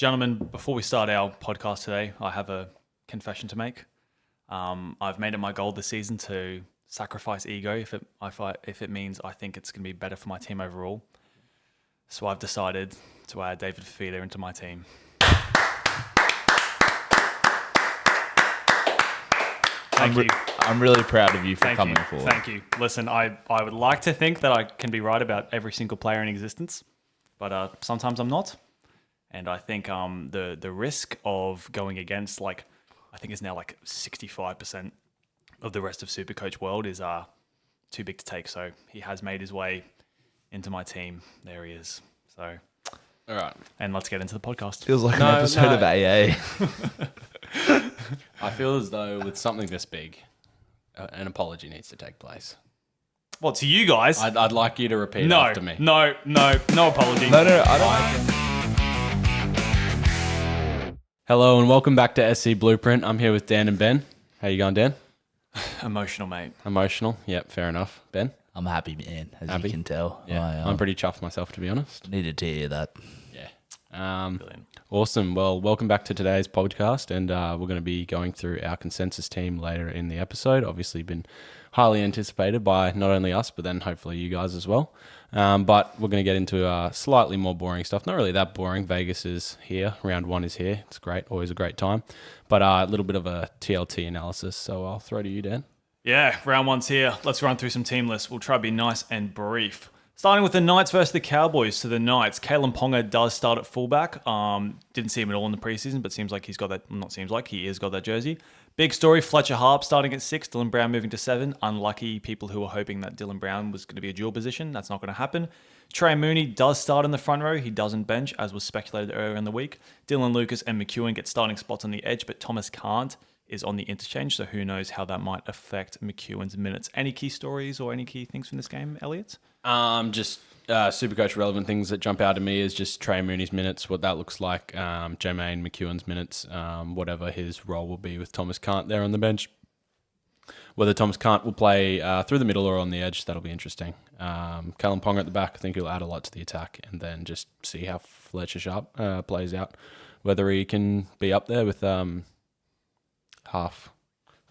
Gentlemen, before we start our podcast today, I have a confession to make. I've made it my goal this season to sacrifice ego if it means I think it's going to be better for my team overall. So I've decided to add David Fafita into my team. I'm really proud of you for coming forward. Thank you. Listen, I would like to think that I can be right about every single player in existence, but sometimes I'm not. And I think the risk of going against, I think it's now 65% of the rest of Supercoach world is too big to take. So he has made his way into my team. There he is. So, all right. And let's get into the podcast. Feels like an episode of AA. I feel as though with something this big, an apology needs to take place. Well, to you guys. I'd like you to repeat after me. No apology. No, I don't. Hello and welcome back to SC Blueprint. I'm here with Dan and Ben. How you going, Dan? Emotional, mate. Emotional? Yep, fair enough. Ben? I'm happy, man, as Happy? you can tell. Yeah, I'm pretty chuffed myself, to be honest. Needed to hear that. Yeah. Awesome. Well, welcome back to today's podcast, and we're going to be going through our consensus team later in the episode. Obviously been highly anticipated by not only us, but then hopefully you guys as well. But we're going to get into slightly more boring stuff. Not really that boring. Vegas is here. Round 1 is here. It's great. Always a great time. But a little bit of a TLT analysis. So I'll throw to you, Dan. Yeah, round 1's here. Let's run through some team lists. We'll try to be nice and brief. Starting with the Knights versus the Cowboys. So the Knights, Kalen Ponga does start at fullback. Didn't see him at all in the preseason, but seems like he's got that. Not seems like he has got that jersey. Big story: Fletcher Harp starting at 6, Dylan Brown moving to 7. Unlucky people who were hoping that Dylan Brown was going to be a dual position. That's not going to happen. Trey Mooney does start in the front row. He doesn't bench, as was speculated earlier in the week. Dylan Lucas and McEwen get starting spots on the edge, but Thomas can't. Is on the interchange, so who knows how that might affect McEwen's minutes. Any key stories or any key things from this game, Elliot? Just Supercoach relevant things that jump out to me is just Trey Mooney's minutes, what that looks like, Jermaine McEwen's minutes, whatever his role will be with Thomas Kant there on the bench. Whether Thomas Kant will play through the middle or on the edge, that'll be interesting. Kalen Ponga at the back, I think he'll add a lot to the attack, and then just see how Fletcher Sharp plays out. Whether he can be up there with half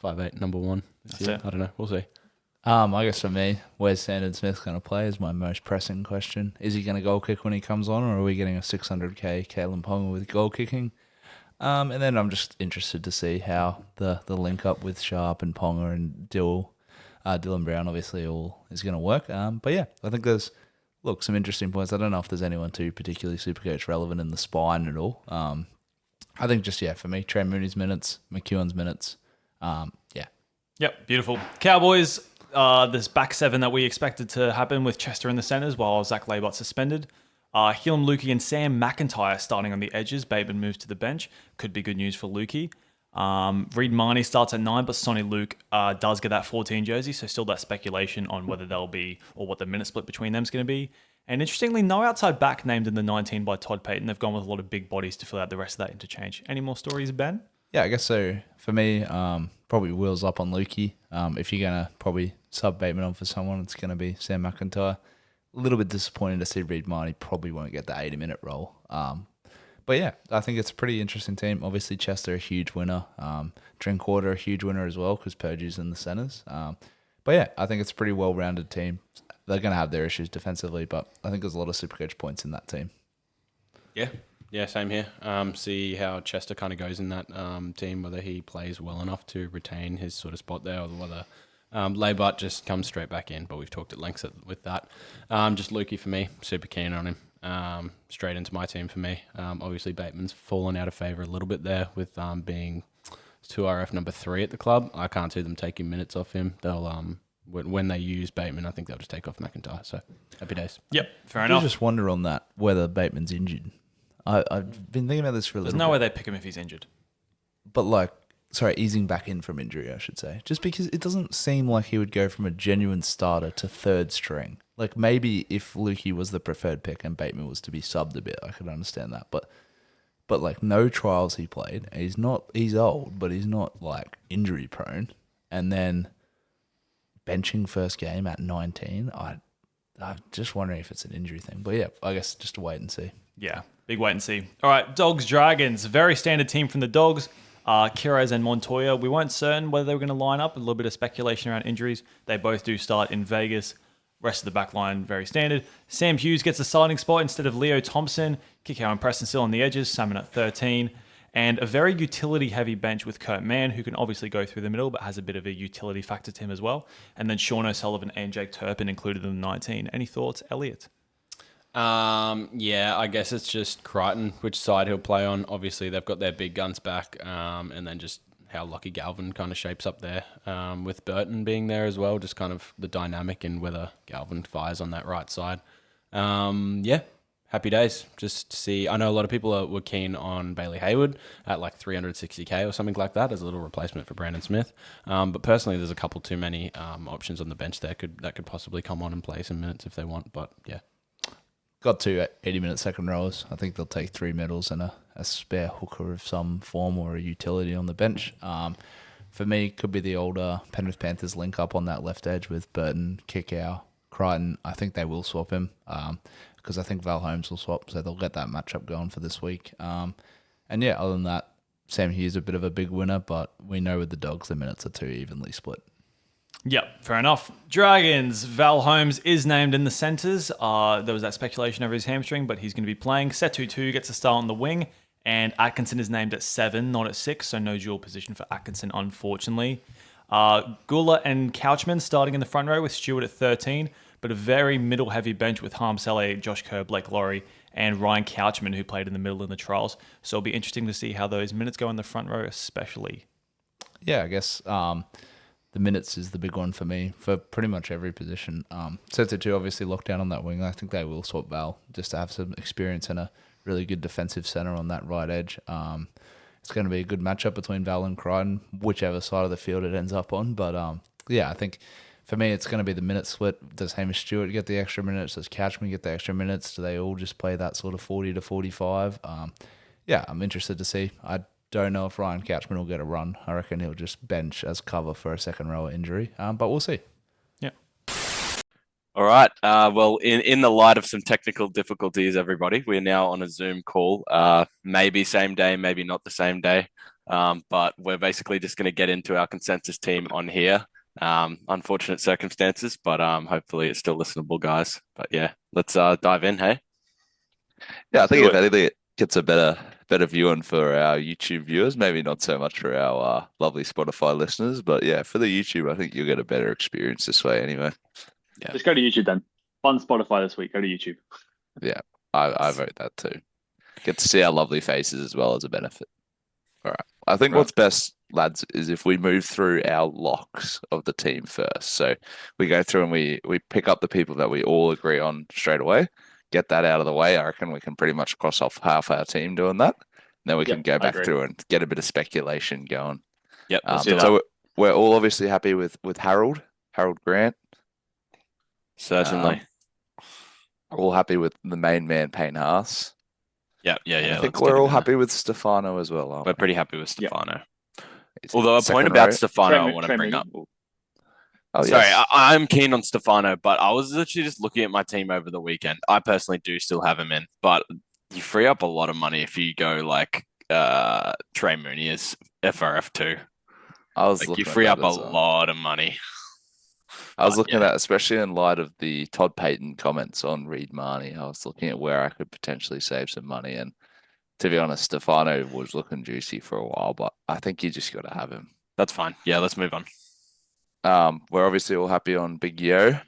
5'8", number 1 this year. I don't know. We'll see. I guess for me, where's Sandon Smith going to play is my most pressing question. Is he going to goal kick when he comes on, or are we getting a 600k Kalen Ponga with goal kicking? And then I'm just interested to see how the link up with Sharp and Ponga and Dylan Brown obviously all is going to work. But yeah, I think there's some interesting points. I don't know if there's anyone too particularly Supercoach relevant in the spine at all. I think just, for me, Trey Mooney's minutes, McEwen's minutes. Yep, beautiful. Cowboys, this back 7 that we expected to happen with Chester in the centres while Zach Labott suspended. Helam Lukey and Sam McIntyre starting on the edges. Bateman moves to the bench. Could be good news for Lukey. Reed Marnie starts at 9, but Sonny Luke does get that 14 jersey, so still that speculation on whether they'll be or what the minute split between them is going to be. And interestingly, no outside back named in the 19 by Todd Payton. They've gone with a lot of big bodies to fill out the rest of that interchange. Any more stories, Ben? Yeah, I guess so. For me, probably wheels up on Lukey. If you're going to probably sub Bateman on for someone, it's going to be Sam McIntyre. A little bit disappointed to see Reed Marnie probably won't get the 80-minute role. But yeah, I think it's a pretty interesting team. Obviously, Chester a huge winner. Drinkwater a huge winner as well because Purdue's in the centres. But yeah, I think it's a pretty well-rounded team. They're going to have their issues defensively, but I think there's a lot of Supercoach points in that team. Yeah, same here. See how Chester kind of goes in that team, whether he plays well enough to retain his sort of spot there or whether Labart just comes straight back in, but we've talked at length with that. Just Lukey for me, super keen on him. Straight into my team for me. Obviously, Bateman's fallen out of favour a little bit there with being 2RF number 3 at the club. I can't see them taking minutes off him. They'll when they use Bateman, I think they'll just take off McIntyre. So, happy days. Yep, fair enough. I just wonder on that whether Bateman's injured. I've been thinking about this for a little bit. There's no way they pick him if he's injured. But easing back in from injury, I should say. Just because it doesn't seem like he would go from a genuine starter to third string. Like maybe if Lukey was the preferred pick and Bateman was to be subbed a bit, I could understand that. But no trials he played. He's old, but he's not injury prone. And then benching first game at 19, I'm just wondering if it's an injury thing. But yeah, I guess just to wait and see. Yeah, Big wait and see. All right, Dogs Dragons, very standard team from the Dogs. Kiraz and Montoya. We weren't certain whether they were going to line up. A little bit of speculation around injuries. They both do start in Vegas. Rest of the back line, very standard. Sam Hughes gets a starting spot instead of Leo Thompson. Kikau and Preston still on the edges. Salmon at 13. And a very utility-heavy bench with Kurt Mann, who can obviously go through the middle, but has a bit of a utility factor to him as well. And then Sean O'Sullivan and Jake Turpin included in the 19. Any thoughts, Elliot? Yeah, I guess it's just Crichton, which side he'll play on. Obviously, they've got their big guns back, and then just how Lucky Galvin kind of shapes up there, with Burton being there as well, just kind of the dynamic and whether Galvin fires on that right side. Yeah, happy days. Just to see, I know a lot of people were keen on Bailey Hayward at like 360k or something like that as a little replacement for Brandon Smith. But personally, there's a couple too many options on the bench there that could possibly come on and play some minutes if they want. But yeah. Got two 80-minute second rowers. I think they'll take 3 medals and a spare hooker of some form or a utility on the bench. For me, it could be the older Penrith Panthers link up on that left edge with Burton, Kikau, Crichton. I think they will swap him because I think Val Holmes will swap, so they'll get that matchup going for this week. And yeah, other than that, Sam Hughes a bit of a big winner, but we know with the Dogs the minutes are too evenly split. Yep, fair enough. Dragons, Val Holmes is named in the centres. There was that speculation over his hamstring, but he's going to be playing. Setu gets a start on the wing, and Atkinson is named at 7, not at 6, so no dual position for Atkinson, unfortunately. Gula and Couchman starting in the front row with Stewart at 13, but a very middle-heavy bench with Harm Saleh, Josh Kerr, Blake Laurie, and Ryan Couchman, who played in the middle in the trials. So it'll be interesting to see how those minutes go in the front row, especially. Yeah, I guess the minutes is the big one for me for pretty much every position. Setu obviously locked down on that wing. I think they will swap Val just to have some experience and a really good defensive centre on that right edge. It's going to be a good matchup between Val and Crichton, whichever side of the field it ends up on. But yeah, I think for me it's going to be the minute split. Does Hamish Stewart get the extra minutes? Does Couchman get the extra minutes? Do they all just play that sort of 40 to 45? Yeah, I'm interested to see. I don't know if Ryan Couchman will get a run. I reckon he'll just bench as cover for a second rower injury, but we'll see. Yeah. All right. Well, in the light of some technical difficulties, everybody, we're now on a Zoom call. Maybe same day, maybe not the same day. But we're basically just going to get into our consensus team on here. Unfortunate circumstances, but hopefully it's still listenable, guys. But yeah, let's dive in, hey? Yeah, I think if anything, it gets a better viewing for our YouTube viewers. Maybe not so much for our lovely Spotify listeners, but yeah, for the YouTube, I think you'll get a better experience this way anyway. Yeah. Just go to YouTube then. On Spotify this week, go to YouTube. Yeah, I vote that too. Get to see our lovely faces as well as a benefit. All right. I think what's best, lads, is if we move through our locks of the team first. So we go through and we pick up the people that we all agree on straight away. Get that out of the way. I reckon we can pretty much cross off half our team doing that. Then we can go back through and get a bit of speculation going. Yep. So we're all obviously happy with Harold Grant. Certainly. We're all happy with the main man, Payne Haas. Yeah. I think we're all happy with Stefano as well, aren't we? We're pretty happy with Stefano. Is Although a point about Stefano I want to bring up. Oh, Sorry, yes. I'm keen on Stefano, but I was literally just looking at my team over the weekend. I personally do still have him in, but you free up a lot of money if you go like Trey Mooney as FRF2. You free up a lot of money. I was looking at that, especially in light of the Todd Payton comments on Reed Marnie. I was looking at where I could potentially save some money. And to be honest, Stefano was looking juicy for a while, but I think you just got to have him. That's fine. Yeah, let's move on. We're obviously all happy on Big Yo.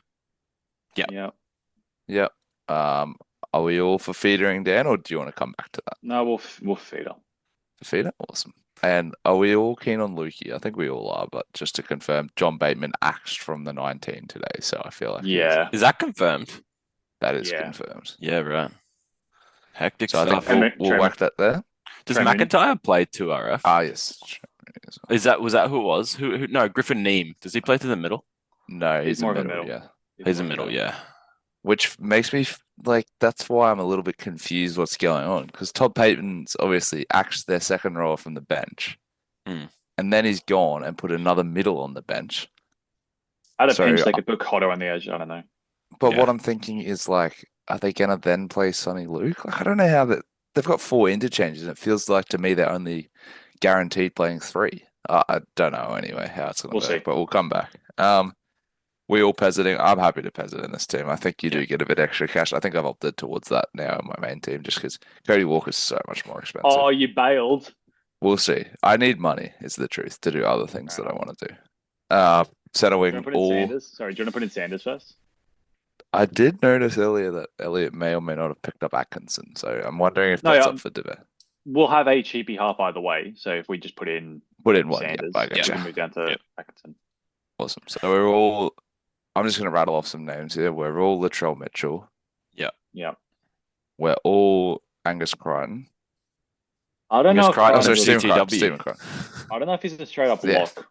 Yep. Are we all for feedering Dan, or do you want to come back to that? No, we'll feed her. For feeder? Awesome. And are we all keen on Lukey? I think we all are, but just to confirm, John Bateman axed from the 19 today, so I feel like is that confirmed? that is confirmed. Yeah, right. Hectic So I stuff. think we'll whack that there. Does Trey Mooney. McIntyre play 2RF? Ah, yes. Was that who it was? Who? No, Griffin Neem. Does he play through the middle? No, he's more in of a middle, middle. yeah. He's in middle, yeah. Which makes me like, that's why I'm a little bit confused what's going on, because Todd Payton's obviously axed their second rower from the bench, and then he's gone and put another middle on the bench. At a pinch, they could put Cotto on the edge. I don't know. But what I'm thinking is, like, are they going to then play Sonny Luke? Like, I don't know how that they've got 4 interchanges. And it feels like to me they're only guaranteed playing 3. I don't know anyway how it's going to We'll work, see. but we'll come back. We all peasiting. I'm happy to peasant in this team. I think you do get a bit extra cash. I think I've opted towards that now in my main team just because Cody Walker's so much more expensive. Oh, you bailed. We'll see. I need money, is the truth, to do other things that I want to do. Center Do you wing, want to put in Sanders? Sorry, do you want to put in Sanders first? I did notice earlier that Elliot may or may not have picked up Atkinson, so I'm wondering if No, that's yeah. up for debate. We'll have a cheapy half either way. So if we just put in Put in one, Sanders, yeah, I we gotcha. can move down to Atkinson. Awesome. So we're all. I'm just going to rattle off some names here. We're all Latrell Mitchell. Yeah. We're all Angus Crichton. I don't know if Crichton Oh, Crichton's sorry, a- Stephen Crichton. CTW. Stephen Crichton. I don't know if he's a straight up Yeah. lock.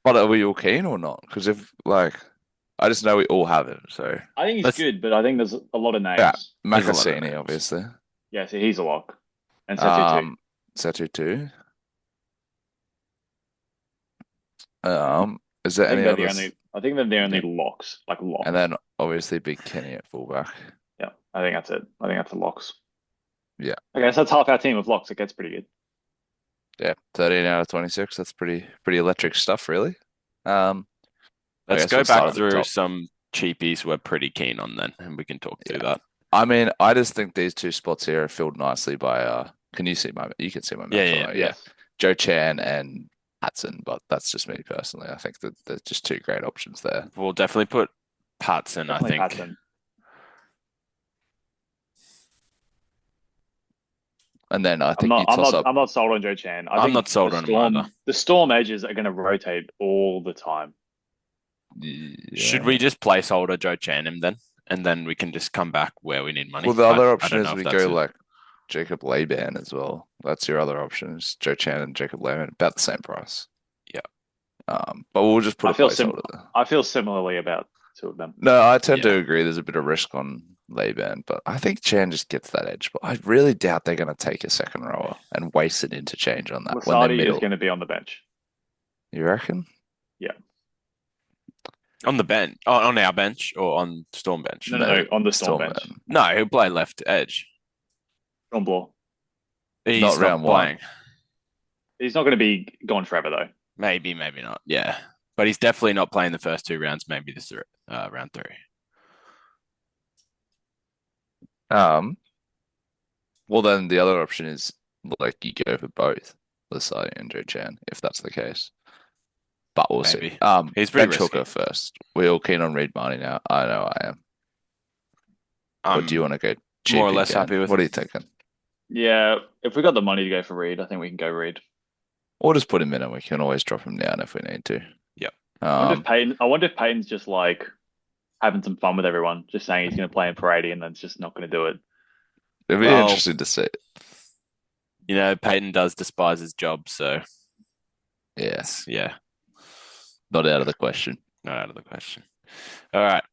But are we all keen or not? Because if I just know we all have him. So I think he's Let's- good, but I think there's a lot of names. yeah, There's a lot of Makasini, names. obviously. Yeah, so he's a lock. And Setu too. Setu too. Is there I think any they're the others? only. I think they're the only locks, like locks. And then obviously Big Kenny at fullback. Yeah, I think that's it. I think that's the locks. Yeah. Okay, so that's half our team of locks. It gets pretty good. Yeah, 13 out of 26. That's pretty electric stuff, really. I Let's guess go we'll start back at the through top. some cheapies we're pretty keen on then, and we can talk through that. I mean, I just think these 2 spots here are filled nicely by can you see my? You can see my map. Yeah. right? Yes. Joe Chan and Hudson, but that's just me personally. I think that there's just 2 great options there. We'll definitely put Patson, I Definitely think. Patson. And then I I'm think not. you I'm toss not. up. I'm not sold on Joe Chan. I I'm think not sold the on him Storm, either. The Storm edges are going to rotate all the time. Should we just placeholder Joe Chanham then? And then we can just come back where we need money. Well, the other I option don't is know if we that's go it. like Jacob Laban as well. That's your other option. Is Joe Chan and Jacob Laban about the same price. Yeah. But we'll just put I a feel placeholder there. I feel similarly about 2 of them. No, I tend to Yeah. agree. There's a bit of risk on Laban, but I think Chan just gets that edge. But I really doubt they're going to take a second rower and waste an interchange on that when they're Lasardi middle. is going to be on the bench. You reckon? On the bench, on our bench or on Storm bench? No, on the Storm bench. Storm, No, he'll play left edge. John Bloor. He's Not round one. playing. He's not going to be gone forever though. Maybe not. Yeah, but he's definitely not playing the first 2 rounds. Maybe this round 3. Well, then the other option is like you go for both Lasardi and Joe Chan, if that's the case. But we'll Maybe. see. He's pretty bench risky. hooker first. We're all keen on Reed Marnie now. I know I am. Or do you want to go cheap more or less again? happy with What it. are you thinking? Yeah, if we got the money to go for Reed, I think we can go Reed. Or just put him in and we can always drop him down if we need to. Yep. I wonder if Payton's just like having some fun with everyone, just saying he's going to play in Parade and then it's just not going to do it. It'd be Well, interesting to see. You know, Peyton does despise his job, so Yes. yeah, Not out of the question. not out of the question. All right.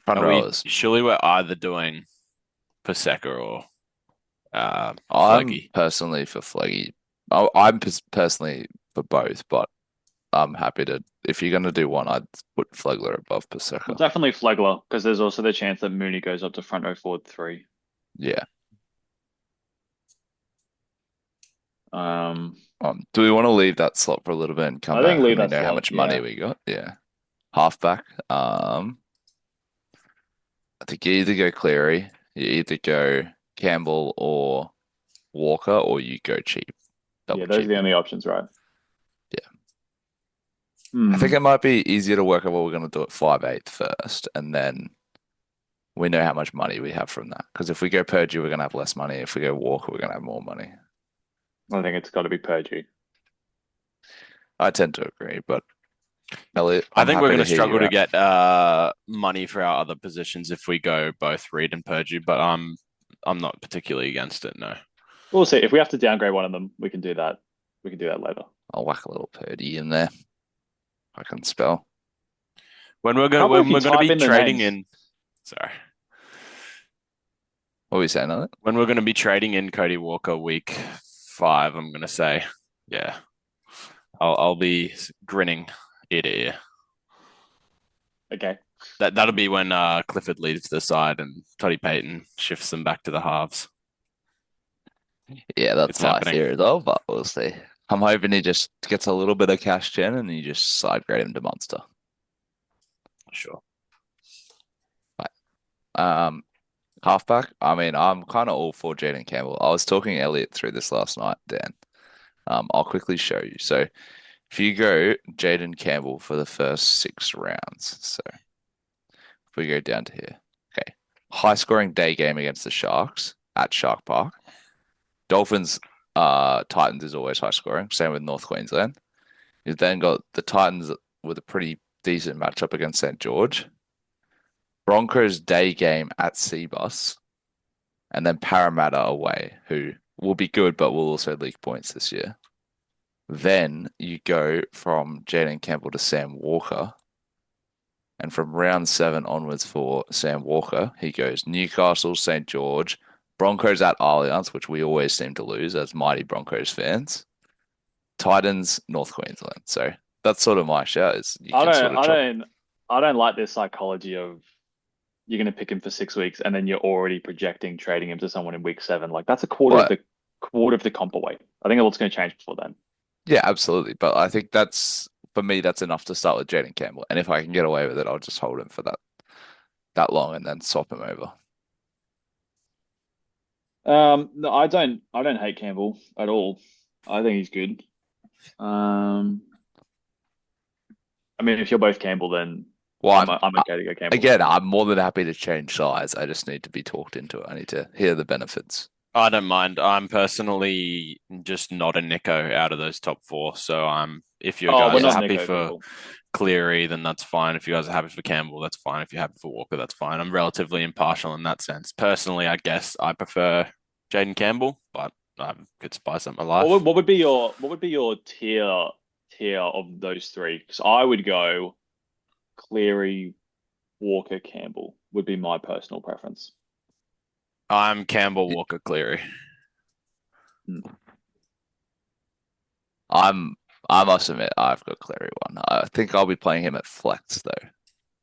Front rowers. Surely we're either doing Paseka or I'm Fleggy. personally for Fleggy. I'm personally for both, but I'm happy to. If you're going to do one, I'd put Flegler above Well, Paseka. definitely Flegler, because there's also the chance that Mooney goes up to front row forward 3. Yeah. Um, Do we want to leave that slot for a little bit and come I back think leave when we that know how slot, much money yeah. we got? Yeah. Halfback. I think you either go Cleary, you either go Campbell or Walker, or you go cheap. Double yeah, those are cheap. the only options, right? I think it might be easier to work out what we're going to do at 5/8 first, and then we know how much money we have from that. Because if we go Purdue, we're going to have less money. If we go Walker, we're going to have more money. I think it's got to be Purdue. I tend to agree, but Elliot, I think we're going to hear struggle you to out. get money for our other positions if we go both Reed and Purdue, but I'm not particularly against it. No. We'll see. If we have to downgrade one of them, we can do that. We can do that later. I'll whack a little Purdy in there. I can spell. When we're How going about if you to type be in the trading names? in, sorry, What were you saying, Elliot? when we're going to be trading in Cody Walker week 5, I'm going to say, yeah, I'll be grinning ear to ear. Okay, That'll be when Clifford leaves the side and Toddy Payton shifts them back to the halves. Yeah, that's It's my happening. theory though, but we'll see. I'm hoping he just gets a little bit of cash gen and you just side grade him to monster. Sure. Um, Halfback. I mean, I'm kind of all for Jaden Campbell. I was talking Elliot through this last night, Dan. I'll quickly show you. So if you go Jaden Campbell for the first 6 rounds, so if we go down to here, okay, high scoring day game against the Sharks at Shark Park. Dolphins, Titans is always high scoring. Same with North Queensland. You've then got the Titans with a pretty decent matchup against St. George. Broncos day game at Seabus, and then Parramatta away, who will be good but will also leak points this year. Then you go from Jaden Campbell to Sam Walker. And from round 7 onwards for Sam Walker, he goes Newcastle, St. George, Broncos at Allianz, which we always seem to lose as mighty Broncos fans, Titans, North Queensland. So that's sort of my shout. Is you I can don't, sort of I chop. don't, I don't like this psychology of you're going to pick him for 6 weeks and then you're already projecting trading him to someone in week 7. Like that's a But quarter of the comp away. I think a lot's going to change before then. yeah, absolutely. But I think that's for me, that's enough to start with Jaden Campbell. And if I can get away with it, I'll just hold him for that long and then swap him over. No, I don't hate Campbell at all. I think he's good. I mean, if you're both Campbell, then Well, I'm okay to go Campbell. again, I'm more than happy to change sides. I just need to be talked into it. I need to hear the benefits. I don't mind. I'm personally just not a Nico out of those top 4. So if you Oh, we're guys are not happy Nico for people. Cleary, then that's fine. If you guys are happy for Campbell, that's fine. If you're happy for Walker, that's fine. I'm relatively impartial in that sense. Personally, I guess I prefer Jaden Campbell, but I could spice up my life. What would be your tier of those three? Because I would go Cleary, Walker, Campbell would be my personal preference. I'm Campbell, Walker, Cleary. Hmm. I must admit, I've got Cleary one. I think I'll be playing him at flex though,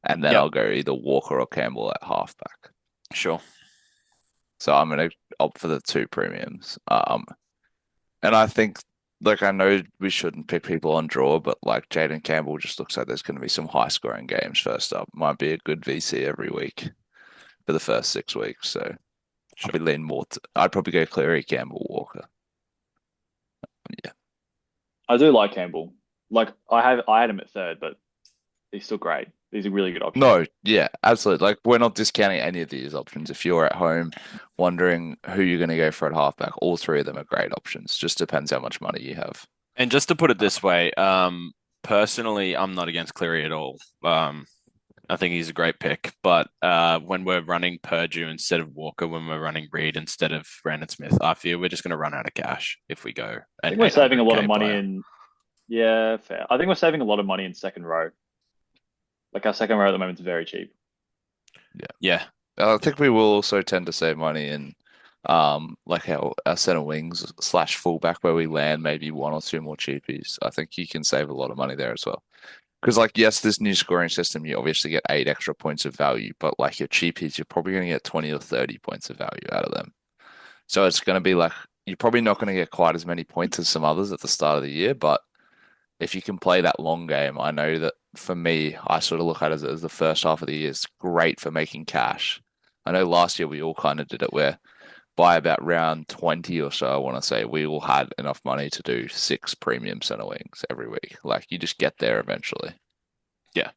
and then Yep. I'll go either Walker or Campbell at halfback. Sure. So I'm gonna opt for the 2 premiums. And I think, like, I know we shouldn't pick people on draw, but like Jaden Campbell just looks like there's going to be some high scoring games first up. Might be a good VC every week for the first 6 weeks. So Sure. I'll be leaning more. I'd probably go Cleary, Campbell, Walker. Yeah. I do like Campbell. Like I had him at third, but he's still great. He's a really good option. No, yeah, absolutely. Like, we're not discounting any of these options. If you're at home wondering who you're going to go for at halfback, all 3 of them are great options. Just depends how much money you have. And just to put it this way, personally, I'm not against Cleary at all. I think he's a great pick, but when we're running Purdue instead of Walker, when we're running Reed instead of Brandon Smith, I feel we're just going to run out of cash if we go. I think we're saving a lot of 800K money player. in. Yeah, fair. I think we're saving a lot of money in second row. Like our second row at the moment is very cheap. Yeah, I think we will also tend to save money in like our center wings / fullback where we land maybe 1 or 2 more cheapies. I think you can save a lot of money there as well. Because, like, yes, this new scoring system, you obviously get 8 extra points of value, but like your cheapies, you're probably going to get 20 or 30 points of value out of them. So it's going to be like, you're probably not going to get quite as many points as some others at the start of the year, but if you can play that long game, I know that for me, I sort of look at it as the first half of the year is great for making cash. I know last year we all kind of did it where by about round 20 or so, I want to say, we all had enough money to do 6 premium center wings every week. Like, you just get there eventually. Yeah.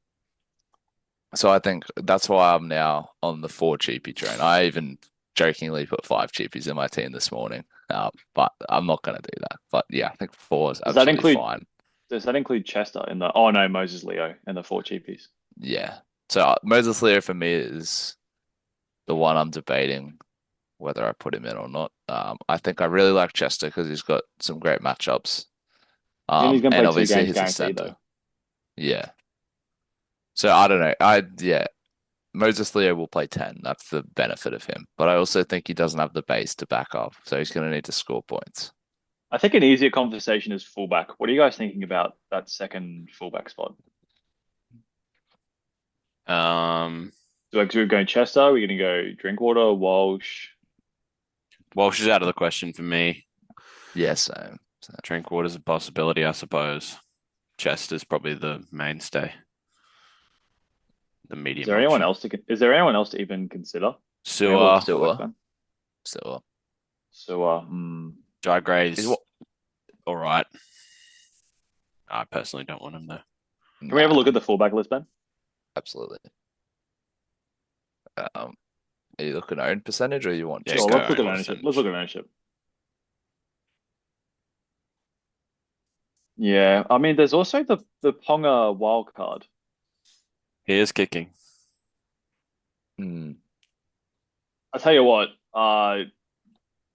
So I think that's why I'm now on the 4 cheapie train. I even jokingly put 5 cheapies in my team this morning, but I'm not going to do that. But yeah, I think 4 is Does that absolutely include fine. Does that include Chester in the? Oh no, Moses Leo and the 4 cheapies. Yeah. So Moses Leo for me is the one I'm debating whether I put him in or not. I think I really like Chester because he's got some great matchups. And he's going to And play 2 obviously games he's a guaranteed center. though. Yeah. So I don't know. Yeah. Moses Leo will play 10. That's the benefit of him. But I also think he doesn't have the base to back up. So he's going to need to score points. I think an easier conversation is fullback. What are you guys thinking about that second fullback spot? So like, we're going Chester. We're going to go Drinkwater, Walsh. Walsh is out of the question for me. Yeah, same. Drinkwater's a possibility, I suppose. Chester's probably the mainstay, the Is medium there anyone option. else is there anyone else to even consider? Sewer, Sewer. So, Jai Gray's Is what? all right. I personally don't want him though. can we have a look at the fullback list, Ben? Absolutely. Are you looking at own percentage or you want Yeah, just Sure, go let's look at own ownership. percentage. Let's look at ownership. Yeah, I mean, there's also the Ponga wild card. He is kicking. Hmm. I tell you what, I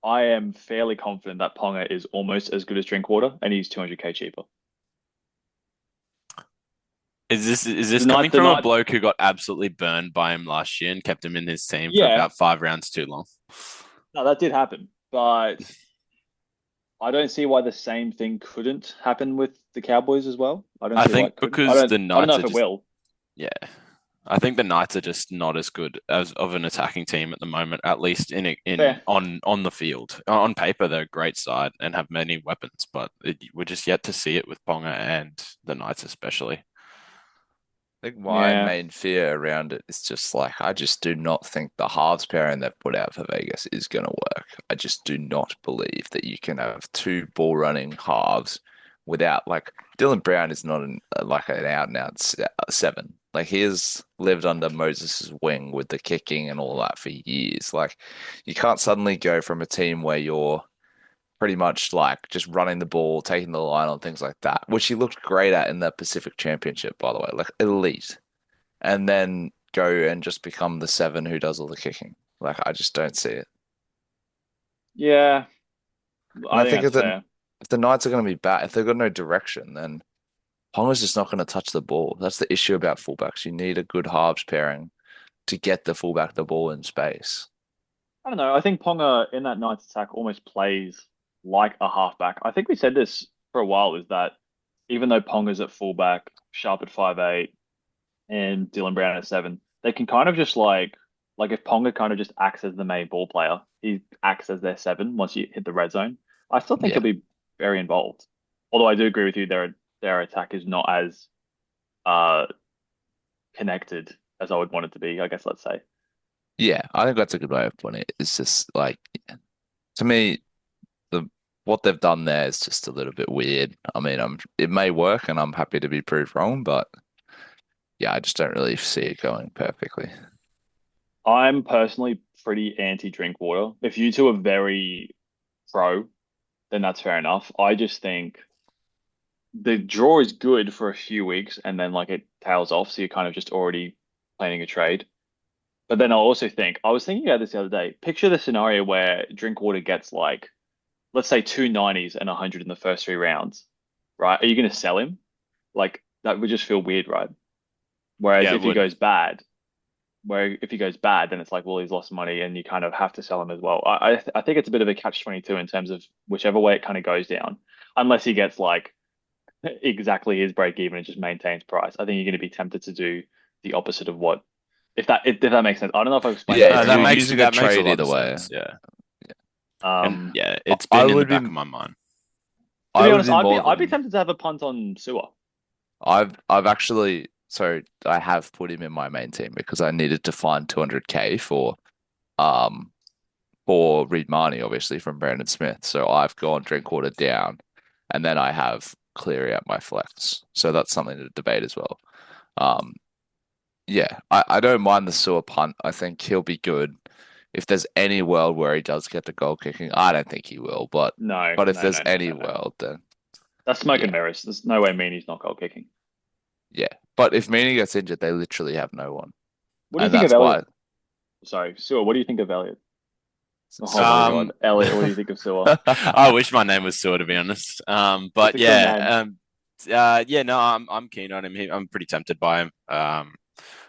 am fairly confident that Ponga is almost as good as Drinkwater, and he's 200k cheaper. Is this The coming night, the from a night, bloke who got absolutely burned by him last year and kept him in his team for yeah, about 5 rounds too long? no, that did happen, but I don't see why the same thing couldn't happen with the Cowboys as well. I don't I see why think it couldn't. because the I don't know Knights if are it just will. yeah. I think the Knights are just not as good as of an attacking team at the moment, at least Fair. on the field. On paper, they're a great side and have many weapons, but we're just yet to see it with Ponga and the Knights especially. I think my Yeah, main fear around it is just like I just do not think the halves pairing they've put out for Vegas is going to work. I just do not believe that you can have two ball running halves without like Dylan Brown is not like an out and out seven. Like he has lived under Moses' wing with the kicking and all that for years. Like you can't suddenly go from a team where you're pretty much like just running the ball, taking the line on things like that, which he looked great at in the Pacific Championship, by the way, like elite, and then go and just become the seven who does all the kicking. Like I just don't see it. yeah, And I I think think that's fair. if the Knights are going to be bad, if they've got no direction, then Ponga's just not going to touch the ball. That's the issue about fullbacks. You need a good halves pairing to get the fullback the ball in space. I don't know. I think Ponga in that Knights attack almost plays like a halfback. I think we said this for a while, is that even though Ponga's at fullback, Sharp at 5'8", and Dylan Brown at 7, they can kind of just like if Ponga kind of just acts as the main ball player, he acts as their 7 once you hit the red zone. I still think Yeah. he'll be very involved. Although I do agree with you, their attack is not as uh connected as I would want it to be, I guess, let's say. Yeah, I think that's a good way of putting it. It's just like to me, the what they've done there is just a little bit weird. I mean, it may work, and I'm happy to be proved wrong, but yeah, I just don't really see it going perfectly. I'm personally pretty anti drink water. If you two are very pro, then that's fair enough. I just think the draw is good for a few weeks and then like it tails off, so you're kind of just already planning a trade. But then I also think I was thinking about this the other day. Picture the scenario where Drinkwater gets like, let's say 290s and 100 in the first 3 rounds, right? Are you going to sell him? Like that would just feel weird, right? Whereas Yeah, it if he would. goes bad, then it's like, well, he's lost money and you kind of have to sell him as well. I think it's a bit of a catch-22 in terms of whichever way it kind of goes down, unless he gets like exactly his break even and just maintains price. I think you're going to be tempted to do the opposite of what, if that makes sense. I don't know if I've explained Yeah, that if very That you're well. makes using a that makes a trade lot either of way, sense. Yeah, and Um, yeah, it's I been in the would back be of my mind. to I be would honest, be more I'd be than tempted to have a punt on Sewer. I've actually so I have put him in my main team because I needed to find 200k um for Reed Marnie, obviously from Brandon Smith. So I've gone Drinkwater down, and then I have Cleary at my flex. So that's something to debate as well. Um, yeah, I don't mind the Sewer punt. I think he'll be good. If there's any world where he does get the goal kicking, I don't think he will, No, but if no, there's no, no, any no, no. world, then That's smoke and yeah, mirrors. There's no way Meany's not goal kicking. yeah. But if Meany gets injured, they literally have no one, What do you and think of that's why. Elliot? Sorry, Sewer. What do you think of Elliot? Oh my So God, Um, Elliot. What do you think of Sewer? I wish my name was Sewer, to be honest. It's But a cool name. yeah, yeah, no, I'm keen on him. I'm pretty tempted by him.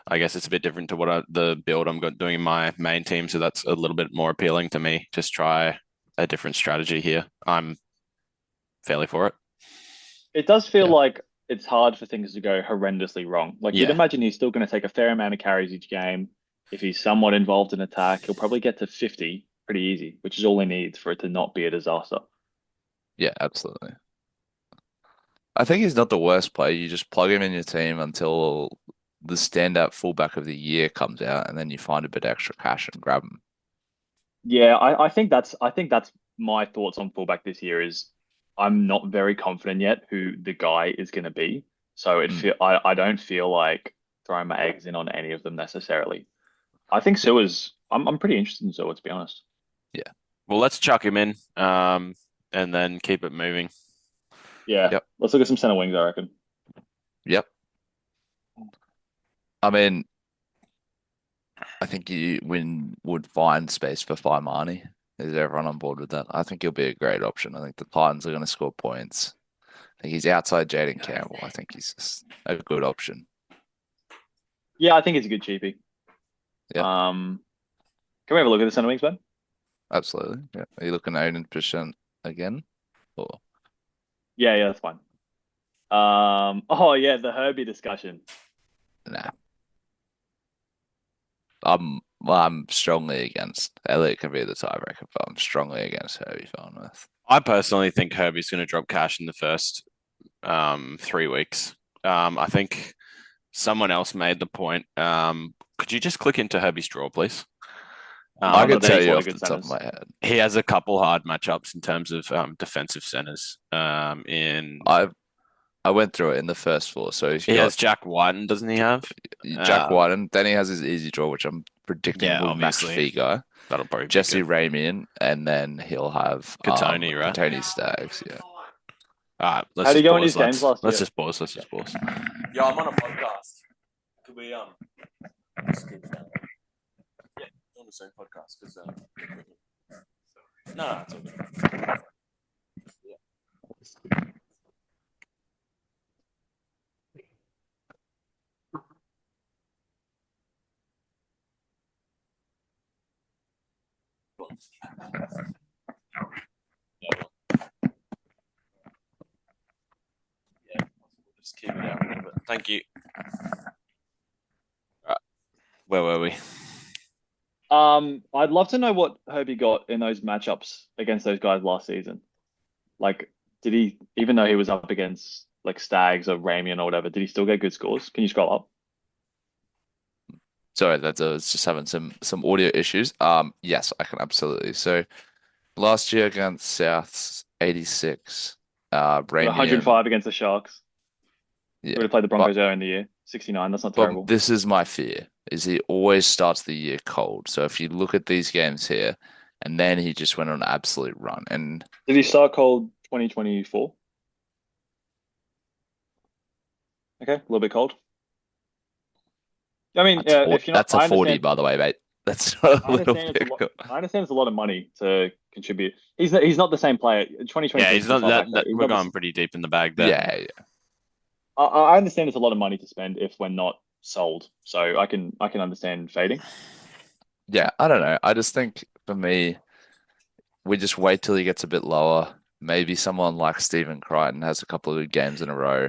I guess it's a bit different to the build doing in my main team, so that's a little bit more appealing to me. Just try a different strategy here. I'm fairly for it. It does feel yeah, like it's hard for things to go horrendously wrong. Like you'd Yeah. imagine he's still going to take a fair amount of carries each game. If he's somewhat involved in attack, he'll probably get to 50 pretty easy, which is all he needs for it to not be a disaster. Yeah, absolutely. I think he's not the worst player. You just plug him in your team until the standout fullback of the year comes out, and then you find a bit extra cash and grab him. Yeah, I think that's my thoughts on fullback this year is I'm not very confident yet who the guy is going to be. So I don't feel like throwing my eggs in on any of them necessarily. I think Sua's I'm pretty interested in Sua, to be honest. Yeah. Well, let's chuck him in, and then keep it moving. Yeah. Yep. Let's look at some center wings, I reckon. Yep. I mean, I think you would find space for Faimani. Is everyone on board with that? I think he'll be a great option. I think the Titans are going to score points. I think he's outside Jaden Campbell. I think he's just a good option. Yeah, I think he's a good cheapie. Yep. Can we have a look at the center wings, Ben? Absolutely. Yeah. Are you looking at 80% again? Or Yeah, that's fine. Oh yeah, the Herbie discussion. nah? I'm strongly against. Elliot can be the tiebreaker, but I'm strongly against Herbie Farnworth. I personally think Herbie's going to drop cash in the first 3 weeks. I think someone else made the point. Could you just click into Herbie's draw, please? I can but tell there's a you lot off of the good top of centers. my head. He has a couple hard matchups in terms of defensive centers. In I went through it in the first four. So he's he got has Jack Whiten, doesn't he have? Jack Whiten, then he has his easy draw, which I'm predicting Yeah, will max obviously. Figo. That'll probably be Jesse good. Ramian, and then he'll have Katoni, right? Katoni Stags, yeah. All right, let's How did just he go in pause. his games last Let's year? just pause. Let's just pause. Yeah, I'm on a podcast. Could we just keep it down? Yeah, on the same podcast because no, it's all good. Yeah, we'll just keep it down a little bit. Thank you. All right, where were we? I'd love to know what Herbie got in those matchups against those guys last season. Like, did he, even though he was up against like Stags or Ramian or whatever, did he still get good scores? Can you scroll up? Sorry, it's just having some audio issues. Yes, I can absolutely. So last year against Souths, 86. Got Ramian, 105 against the Sharks. yeah. Would have played the But, Broncos earlier in the year. 69. That's not terrible. this is my fear, is he always starts the year cold. So if you look at these games here, and then he just went on an absolute run. And Did he start cold 2024? Okay, a little bit cold. I mean, if you're not, that's a I 40, understand. by the way, mate. That's not a I little understand it's a bit lot. cold. I understand it's a lot of money to contribute. He's not the same player. 2020. Yeah, he's not that. We're going pretty deep in the bag there. Yeah. I understand it's a lot of money to spend if we're not sold. So I can understand fading. Yeah, I don't know. I just think for me, we just wait till he gets a bit lower. Maybe someone like Stephen Crichton has a couple of good games in a row.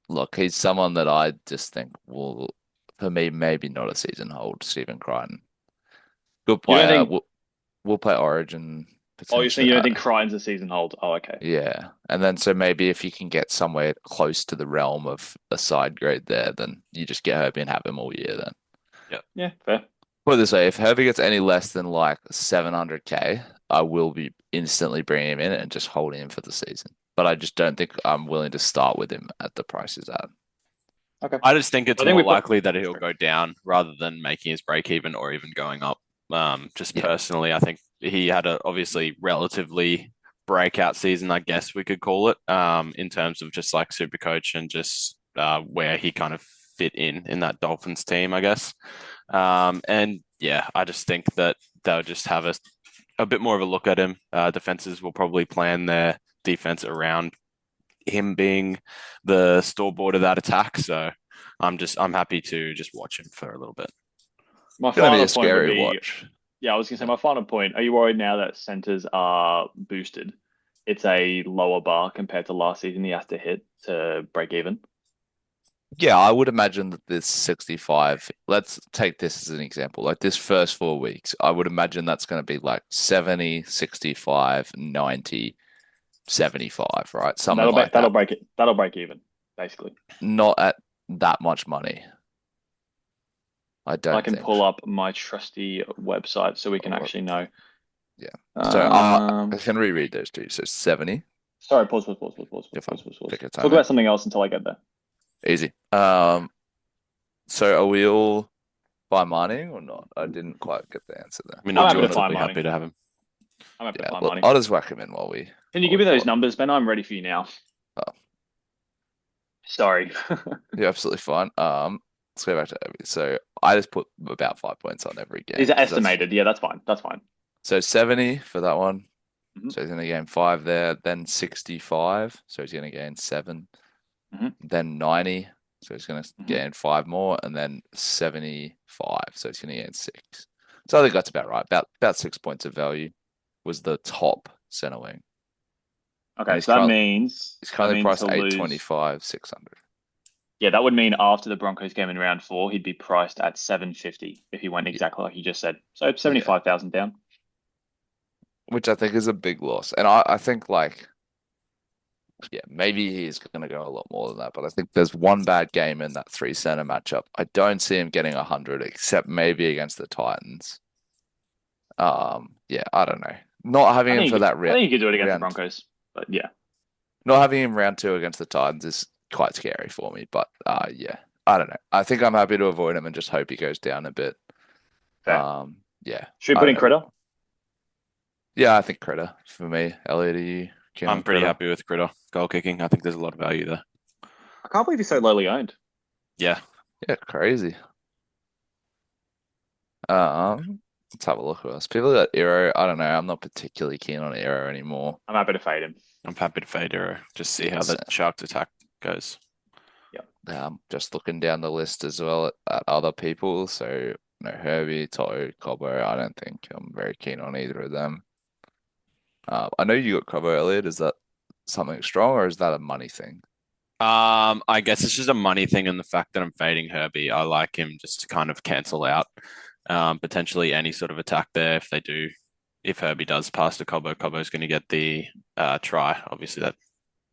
Look, he's someone that I just think will, for me, maybe not a season hold, Stephen Crichton. Good You don't player. think? We'll play Origin Oh, you're saying potentially. you don't think Crichton's a season hold? Oh, okay. Yeah. And then so maybe if you can get somewhere close to the realm of a side grade there, then you just get Herbie and have him all year then. Yeah, fair. Put it this way, if Herbie gets any less than like 700K, I will be instantly bringing him in and just holding him for the season. But I just don't think I'm willing to start with him at the price he's at. Okay. I just think it's I think more we put- likely that he'll go down rather than making his break even or even going up. Just Yeah. personally, I think he had a obviously relatively breakout season, I guess we could call it, in terms of just like Supercoach and just where he kind of fit in that Dolphins team, I guess. And yeah, I just think that they'll just have a bit more of a look at him. Defenses will probably plan their defense around him being the scoreboard of that attack. So I'm happy to just watch him for a little bit. My It's gonna be final a point would scary be, watch. yeah, I was gonna say my final point. Are you worried now that centers are boosted it's a lower bar compared to last season he has to hit to break even. Yeah, I would imagine that this 65, let's take this as an example. Like this first 4 weeks, I would imagine that's going to be like 70, 65, 90, 75, right? Something like That'll that. break it. That'll break even, basically. Not at that much money. I don't I can think. pull up my trusty website so we can Oh, actually know. yeah. So Um, I can reread those two. So 70. sorry, pause. You're fine. Take your time, Talk mate. about something else until I get there. Easy. So are we all by mining or not? I didn't quite get the answer there. I mean, I'm not happy to too find be money. happy to have him. I'm happy to Yeah, find well, money. I'll just whack him in while we. Can you give me those numbers, Ben? I'm ready for you now. Oh. Sorry. You're absolutely fine. Let's go back to Obi. So I just put about 5 points on every game. These are 'cause that's- estimated. Yeah, that's fine. That's fine. So 70 for that one. Mhm. So he's going to gain 5 there. Then 65. So he's going to gain 7. Mhm. Then 90. So he's going to Mhm. gain 5 more. And then 75. So he's going to gain 6. So I think that's about right. About 6 points of value was the top center wing. Okay, he's so that current- means He's currently priced to lose. 825, 600. Yeah, that would mean after the Broncos game in round 4, he'd be priced at 750 if he went exactly like you just said. So 75,000 down. Which I think is a big loss. And I think like, yeah, maybe he's going to go a lot more than that. But I think there's one bad game in that 3 center matchup. I don't see him getting 100, except maybe against the Titans. Yeah, I don't know. Not having him for that I round. think you could do it against the round- Broncos, but yeah. Not having him round 2 against the Titans is quite scary for me. But yeah, I don't know. I think I'm happy to avoid him and just hope he goes down a bit. Fair. Yeah. Should we I put don't in know. Critter? Yeah, I think Critter for me. Elliot, are you keen on I'm pretty Critter? happy with Critter goal kicking. I think there's a lot of value there. I can't believe he's so lowly owned. Yeah. Yeah, crazy. Let's have a look at us. People got Eero. I don't know. I'm not particularly keen on Eero anymore. I'm happy to fade him. I'm happy to fade Hero. Just see how the So- Sharks attack goes. Just looking down the list as well at other people. So, Herbie, Toto, Cobbo. I don't think I'm very keen on either of them. I know you got Cobbo, Elliot. Is that something strong or is that a money thing? I guess it's just a money thing and the fact that I'm fading Herbie. I like him just to kind of cancel out potentially any sort of attack there if Herbie does pass to Cobbo, Cobbo's going to get the try. Obviously, that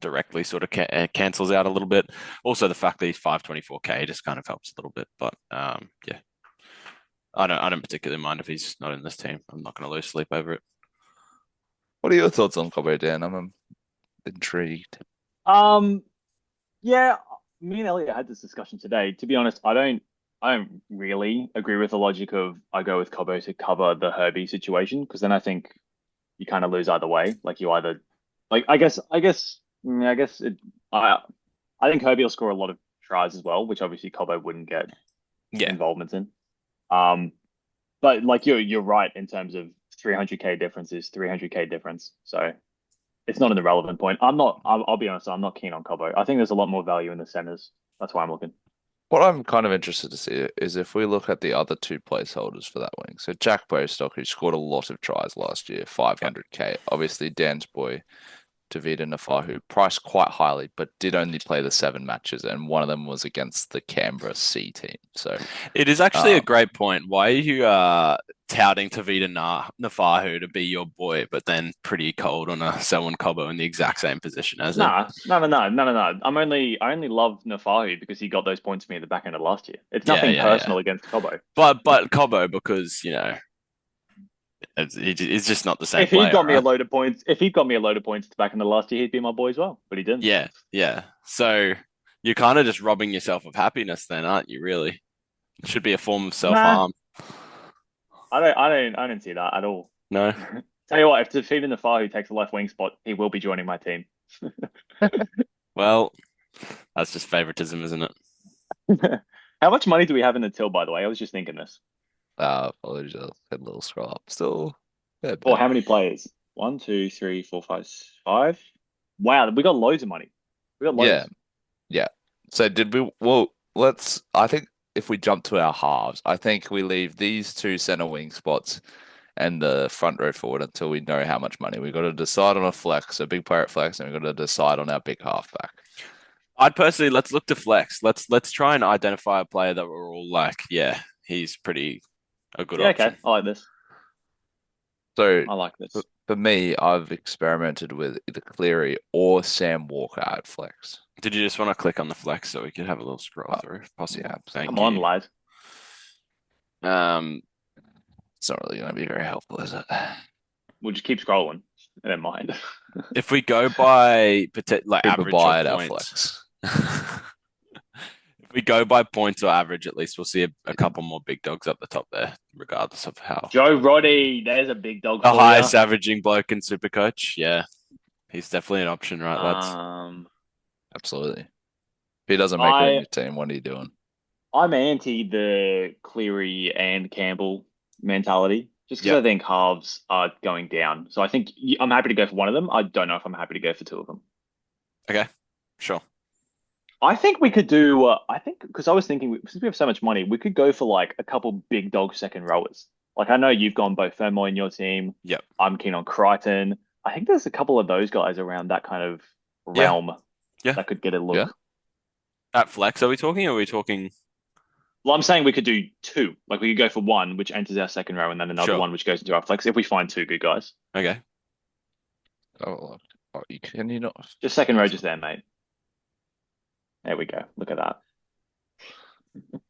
directly sort of cancels out a little bit. Also, the fact that he's 524k just kind of helps a little bit. But yeah, I don't particularly mind if he's not in this team. I'm not going to lose sleep over it. What are your thoughts on Cobbo, Dan? I'm intrigued. Yeah, me and Elliot had this discussion today. To be honest, I don't really agree with the logic of I go with Cobbo to cover the Herbie situation because then I think you kind of lose either way. Like you either, like I guess I think Herbie will score a lot of tries as well, which obviously Cobbo wouldn't get involvement in. But like you're right in terms of 300k difference is 300k difference. So it's not an irrelevant point. I'll be honest, I'm not keen on Cobbo. I think there's a lot more value in the centers. That's why I'm looking. What I'm kind of interested to see is if we look at the other 2 placeholders for that wing. So Jack Bostock, who scored a lot of tries last year, 500k. Obviously, Dan's boy, Tavita Nafahu, priced quite highly, but did only play the 7 matches, and one of them was against the Canberra C team. So it is actually a great point. Why are you touting Tavita Nafahu to be your boy, but then pretty cold on a Selwyn Cobbo in the exact same position as him? No. I only love Nafahu because he got those points for me at the back end of last year. It's nothing personal against Cobbo. But Cobbo, because it's just not the same. If he got me a right? load of points, at the back end of last year, he'd be my boy as well. But he didn't. Yeah. So you're kind of just robbing yourself of happiness, then, aren't you? Really, it should be a form of self-harm. I don't see that at all. No. Tell you what, if Tafida Nafahu takes a left wing spot, he will be joining my team. Well, that's just favoritism, isn't it? How much money do we have in the till, by the way? I was just thinking this. Apologies, I had a little scroll up. Still, Or how many players? 1, 2, 3, 4, 5, 5. Wow, we got loads of money. We got loads. Yeah. So did we? Well, I think if we jump to our halves, I think we leave these 2 center wing spots and the front row forward until we know how much money. We've got to decide on a flex, a big player at flex, and we've got to decide on our big halfback. I'd personally let's look to flex. Let's try and identify a player that we're all like, yeah, he's pretty a good option. Okay. I like this. So I like this. for me, I've experimented with either Cleary or Sam Walker at flex. Did you just want to click on the flex so we could have a little scroll through if possible? Yeah, Thank Come you. on, lad. It's not really going to be very helpful, is it? We'll just keep scrolling. Never mind. If we go by like Keep a average buy or at our points, flex. if we go by points or average, at least we'll see a couple more big dogs up the top there, regardless of how. Joe Roddy, there's a big dog The for highest ya. averaging bloke in Supercoach, yeah, he's definitely an option, right, lads? Absolutely. If he doesn't make it in your team, what are you doing? I'm anti the Cleary and Campbell mentality, just because Yep. I think halves are going down. So I think I'm happy to go for one of them. I don't know if I'm happy to go for two of them. Okay, sure. I think we could do. I think because I was thinking, since we have so much money, we could go for like a couple big dog second rowers. Like I know you've gone Bo Fermo in your team. Yep. I'm keen on Crichton. I think there's a couple of those guys around that kind of realm Yeah. that could get a look. Yeah. At flex, are we talking? Or are we talking? Well, I'm saying we could do two. Like we could go for one, which enters our second row, and then another Sure. one, which goes into our flex. If we find two good guys, Okay. Can you not? just second row, just there, mate. There we go. Look at that.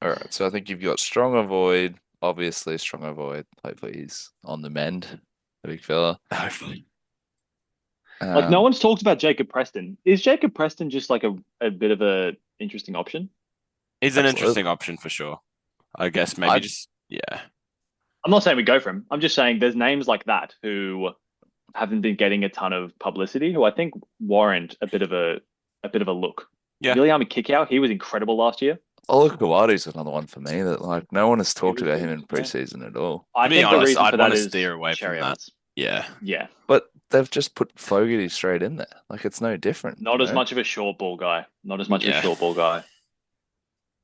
All right. So I think you've got strong avoid. Obviously, strong avoid. Hopefully, he's on the mend. The big fella. Hopefully. Like no one's talked about Jacob Preston. Is Jacob Preston just like a bit of a interesting option? He's an Absolutely. interesting option for sure. I guess maybe just yeah. I'm not saying we go for him. I'm just saying there's names like that who haven't been getting a ton of publicity, who I think warrant a bit of a look. Yeah. William Kickout, he was incredible last year. Olakawadi's another one for me that like no one has talked was about good, him in yeah. preseason at all. I To be think the honest, reason I'd for that wanna is steer away Cherry from that. Evans. Yeah. Yeah, But they've just put Fogarty straight in there. Like it's no different. not you as know? much of a short ball guy. Not as much of Yeah. a short ball guy.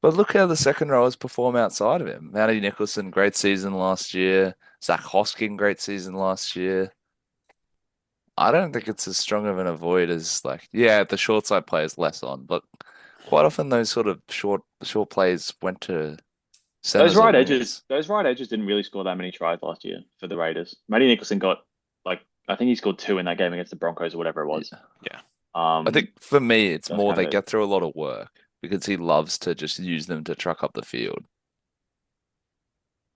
But look how the second rowers perform outside of him. Matty Nicholson, great season last year. Zach Hosking, great season last year. I don't think it's as strong of an avoid as like, yeah, the short side players less on, but quite often those sort of short plays went to centers Those right or edges, those right edges didn't really score that many tries last year for the Raiders. Matty Nicholson got like I think he scored 2 in that game against the Broncos or whatever it was. Yeah. I think for me, it's that's more kind they of it. get through a lot of work because he loves to just use them to truck up the field.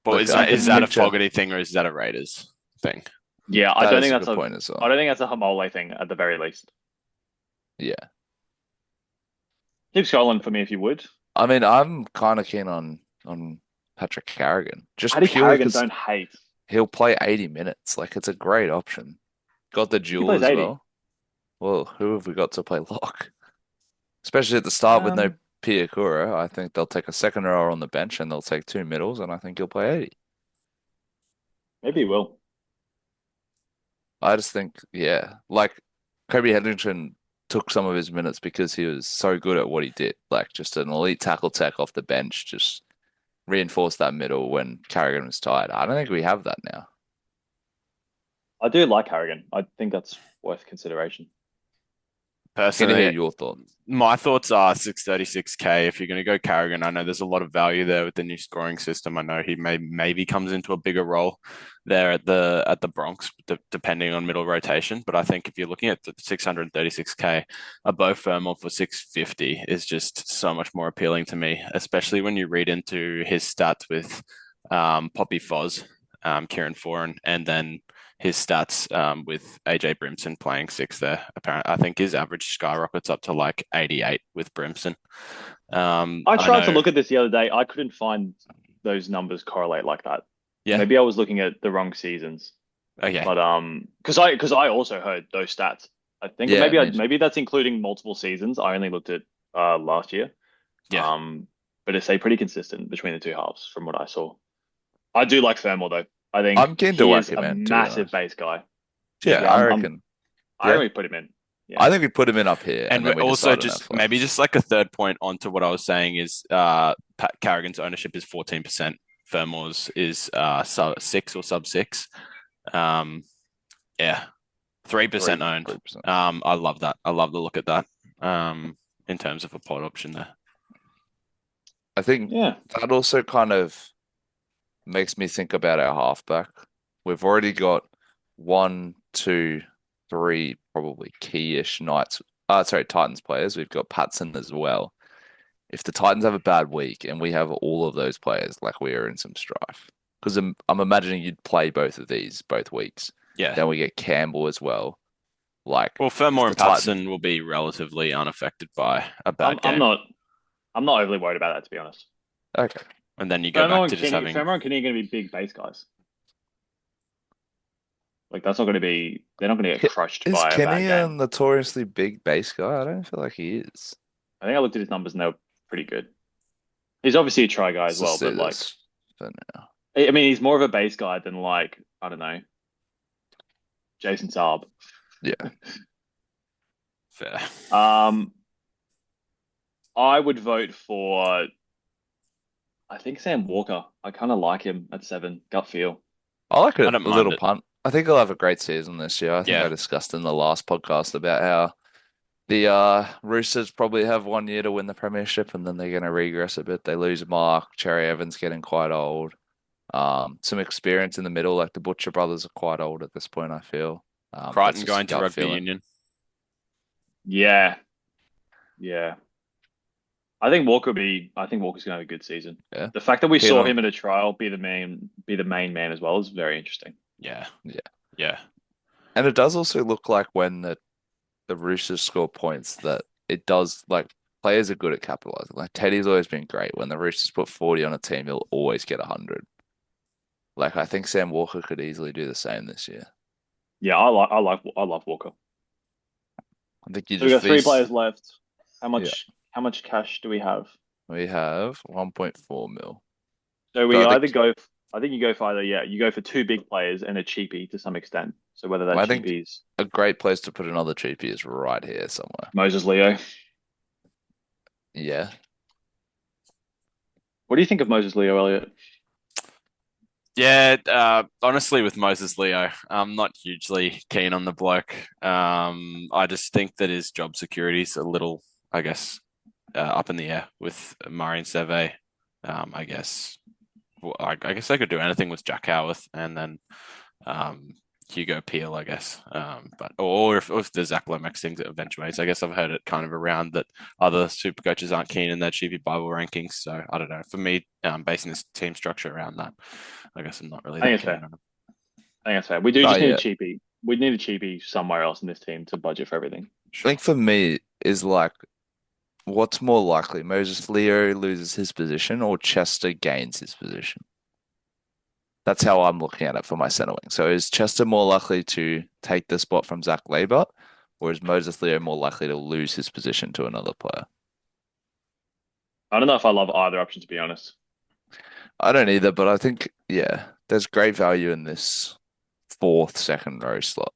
But Like, is I that is can that a picture- Fogarty thing or is that a Raiders thing? Yeah, I That don't is think a that's good a point as well. I don't think that's a Hamole thing at the very least. Yeah. Keep scrolling for me if you would. I mean, I'm kind of keen on Patrick Carrigan. Just Paddy purely Carrigan 'cause don't hate. he'll play 80 minutes. Like, it's a great option. Got the duel plays as 80. well. Well, who have we got to play lock? Especially at the start with no Piakura. I think they'll take a second rower on the bench and they'll take 2 middles, and I think he'll play 80. Maybe he will. I just think, yeah, like Kobe Hetherington took some of his minutes because he was so good at what he did. Like, just an elite tackle tech off the bench, just reinforce that middle when Carrigan was tired. I don't think we have that now. I do like Carrigan. I think that's worth consideration. Can you Personally, hear your thoughts? my thoughts are 636K. If you're going to go Carrigan, I know there's a lot of value there with the new scoring system. I know he maybe comes into a bigger role there at the Bronx, depending on middle rotation. But I think if you're looking at the 636K, a Bo Fermor for 650 is just so much more appealing to me, especially when you read into his stats with Poppy Foz, Kieran Foran, and then his stats with AJ Brimson playing 6 there. Apparently, I think his average skyrockets up to like 88 with Brimson. I tried to know- look at this the other day. I couldn't find those numbers correlate like that. Yeah. Maybe I was looking at the wrong seasons. Okay. But because I also heard those stats. I think Yeah, maybe that's including multiple seasons. I only looked at last year. Yeah. But it's pretty consistent between the two halves from what I saw. I do like Fermor though. I think I'm keen to he whack is him a in, to be massive honest. base guy. Yeah, Yeah, I I'm- reckon. I Yeah. only put him in. Yeah. I think we put him in up here. And then we also decide on our just flex. maybe just like a third point onto what I was saying is Pat Carrigan's ownership is 14%. Fermor's is sub 6 or sub 6. Yeah, 3% owned. 3%. I love that. I love the look at that. In terms of a pod option there. I think Yeah. that also kind of makes me think about our halfback. We've already got 1, 2, 3 probably key-ish Titans players. We've got Patson as well. If the Titans have a bad week and we have all of those players, like we are in some strife. Because I'm imagining you'd play both of these both weeks. Yeah. Then we get Campbell as well. Like, Well, Fermor and the Titans- Patson will be relatively unaffected by a bad I'm game. not overly worried about that, to be honest. Okay. And then you go back to just having. Fermo and Kenny are going to be big base guys. Like that's not going to be. They're not going to get crushed Is by a bad Kenny a game. notoriously big base guy? I don't feel like he is. I think I looked at his numbers and they were pretty good. He's obviously a try guy as well, Let's do but like, this for now. I mean, he's more of a base guy than like I don't know, Jason Saab. Yeah. Fair. I would vote for. I think Sam Walker. I kind of like him at 7. Gut feel. I like I a don't mind little it. punt. I think he'll have a great season this year. I think Yeah. I discussed in the last podcast about how the Roosters probably have 1 year to win the premiership and then they're going to regress a bit. They lose Mark. Cherry Evans getting quite old. Some experience in the middle, like the Butcher brothers are quite old at this point, I feel. That's Crichton just going to gut rugby feeling. union. Yeah, yeah. I think Walker's going to have a good season. Yeah. The fact that we saw Keelan- him in a trial be the main man as well is very interesting. Yeah. Yeah. Yeah. And it does also look like when the Roosters score points that it does, like, players are good at capitalizing. Like Teddy's always been great. When the Roosters put 40 on a team, he'll always get 100. Like I think Sam Walker could easily do the same this year. Yeah, I love Walker. I think you So we got just 3 feast- players left. How much cash do we have? We have 1.4 mil. So we So I either think- go. I think you go for you go for 2 big players and a cheapie to some extent. So whether that I think- cheapie's A great place to put another cheapie is right here somewhere. Moses Leo. Yeah. What do you think of Moses Leo, Elliot? Yeah, honestly, with Moses Leo, I'm not hugely keen on the bloke. I just think that his job security is a little, I guess, up in the air with Murray and Seve. I guess, I guess they could do anything with Jack Howarth and then Hugo Peel, I guess. But or if the Zach Lomax thing that eventuates, I guess I've heard it kind of around that other super coaches aren't keen in their cheapy Bible rankings. So I don't know. For me, basing this team structure around that, I guess I'm not really I that think keen it's on him. I think that's fair. We do Not just need yet. a cheapie. We need a cheapie somewhere else in this team to budget for everything. I think for me is like, what's more likely? Moses Leo loses his position or Chester gains his position? That's how I'm looking at it for my center wing. So is Chester more likely to take the spot from Zach Labert, or is Moses Leo more likely to lose his position to another player? I don't know if I love either option, to be honest. I don't either, but I think, yeah, there's great value in this 4th second row slot.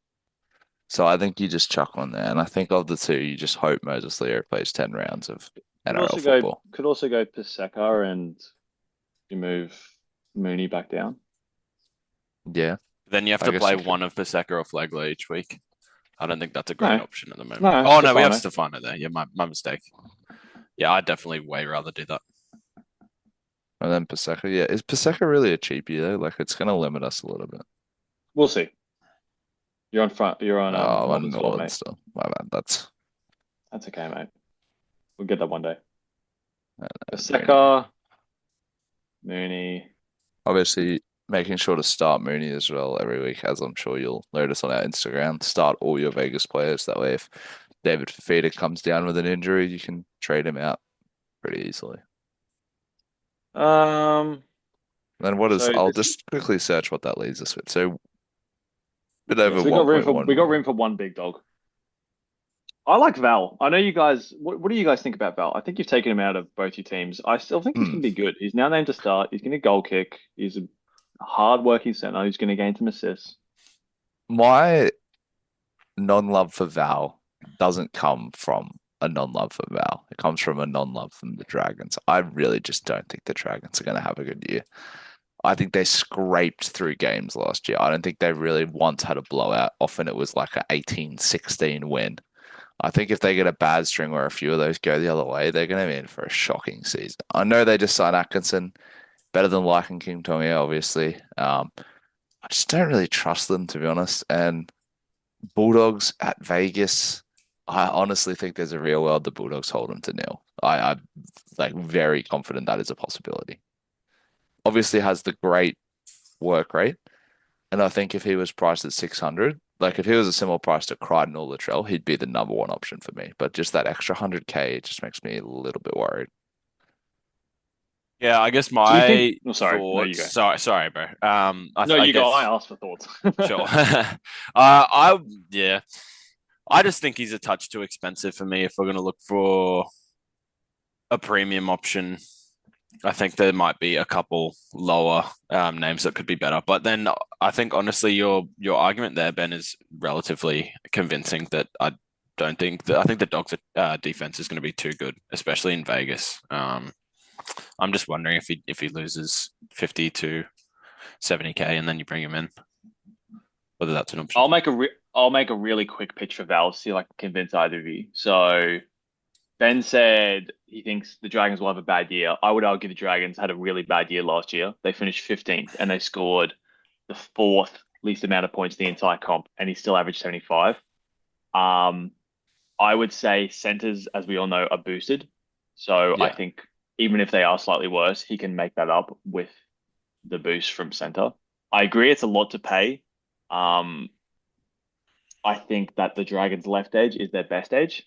So I think you just chuck one there. And I think of the 2, you just hope Moses Leo plays 10 rounds of NRL football. Could also go Paseka and you move Mooney back down. Yeah. Then you have I to guess play you could. one of Paseka or Flagler each week. I don't think that's a great No. option at the moment. No, Oh no, we have Stefano. Stefano there. Yeah, my mistake. Yeah, I'd definitely way rather do that. And then Paseka, yeah. Is Paseka really a cheapie though? Like it's going to limit us a little bit. We'll see. You're on front. You're on Oh, Northern I'm Sport, mate. still. My bad. That's That's okay, mate. We'll get that one day. Mooney. Paseka, Mooney. Obviously making sure to start Mooney as well every week, as I'm sure you'll notice on our Instagram. Start all your Vegas players. That way, if David Fafita comes down with an injury, you can trade him out pretty easily. Then what is? So I'll this- just quickly search what that leaves us with. So, bit over so we got room for 1.1. one big dog. I like Val. I know you guys. What do you guys think about Val? I think you've taken him out of both your teams. I still think he's going to be good. He's now named to start. He's going to goal kick. He's a hard-working center. He's going to gain some assists. My non-love for Val doesn't come from a non-love for Val. It comes from a non-love from the Dragons. I really just don't think the Dragons are going to have a good year. I think they scraped through games last year. I don't think they really once had a blowout. Often it was like an 18-16 win. I think if they get a bad string or a few of those go the other way, they're going to be in for a shocking season. I know they just signed Atkinson, better than Lycan King Tonga, obviously. I just don't really trust them, to be honest. And Bulldogs at Vegas, I honestly think there's a real world the Bulldogs hold them to nil. I'm like very confident that is a possibility. Obviously has the great work rate, and I think if he was priced at 600, like if he was a similar price to Crichton or Latrell, he'd be the number one option for me. But just that extra 100K, it just makes me a little bit worried. Yeah, I guess Do you my think? Oh, sorry. No, you thoughts. go. Sorry, bro. No, I you go. guess I asked for thoughts. sure. I yeah. I just think he's a touch too expensive for me if we're going to look for a premium option. I think there might be a couple lower names that could be better. But then I think honestly your argument there, Ben, is relatively convincing that I don't think that I think the Dogs' defense is going to be too good, especially in Vegas. I'm just wondering if he loses 50 to 70K and then you bring him in, whether that's an option. I'll make a really quick pitch for Val, see if I can convince either of you. So Ben said he thinks the Dragons will have a bad year. I would argue the Dragons had a really bad year last year. They finished 15th and they scored the fourth least amount of points in the entire comp, and he still averaged 75. I would say centers, as we all know, are boosted. So I Yeah. think even if they are slightly worse, he can make that up with the boost from center. I agree it's a lot to pay. I think that the Dragons' left edge is their best edge.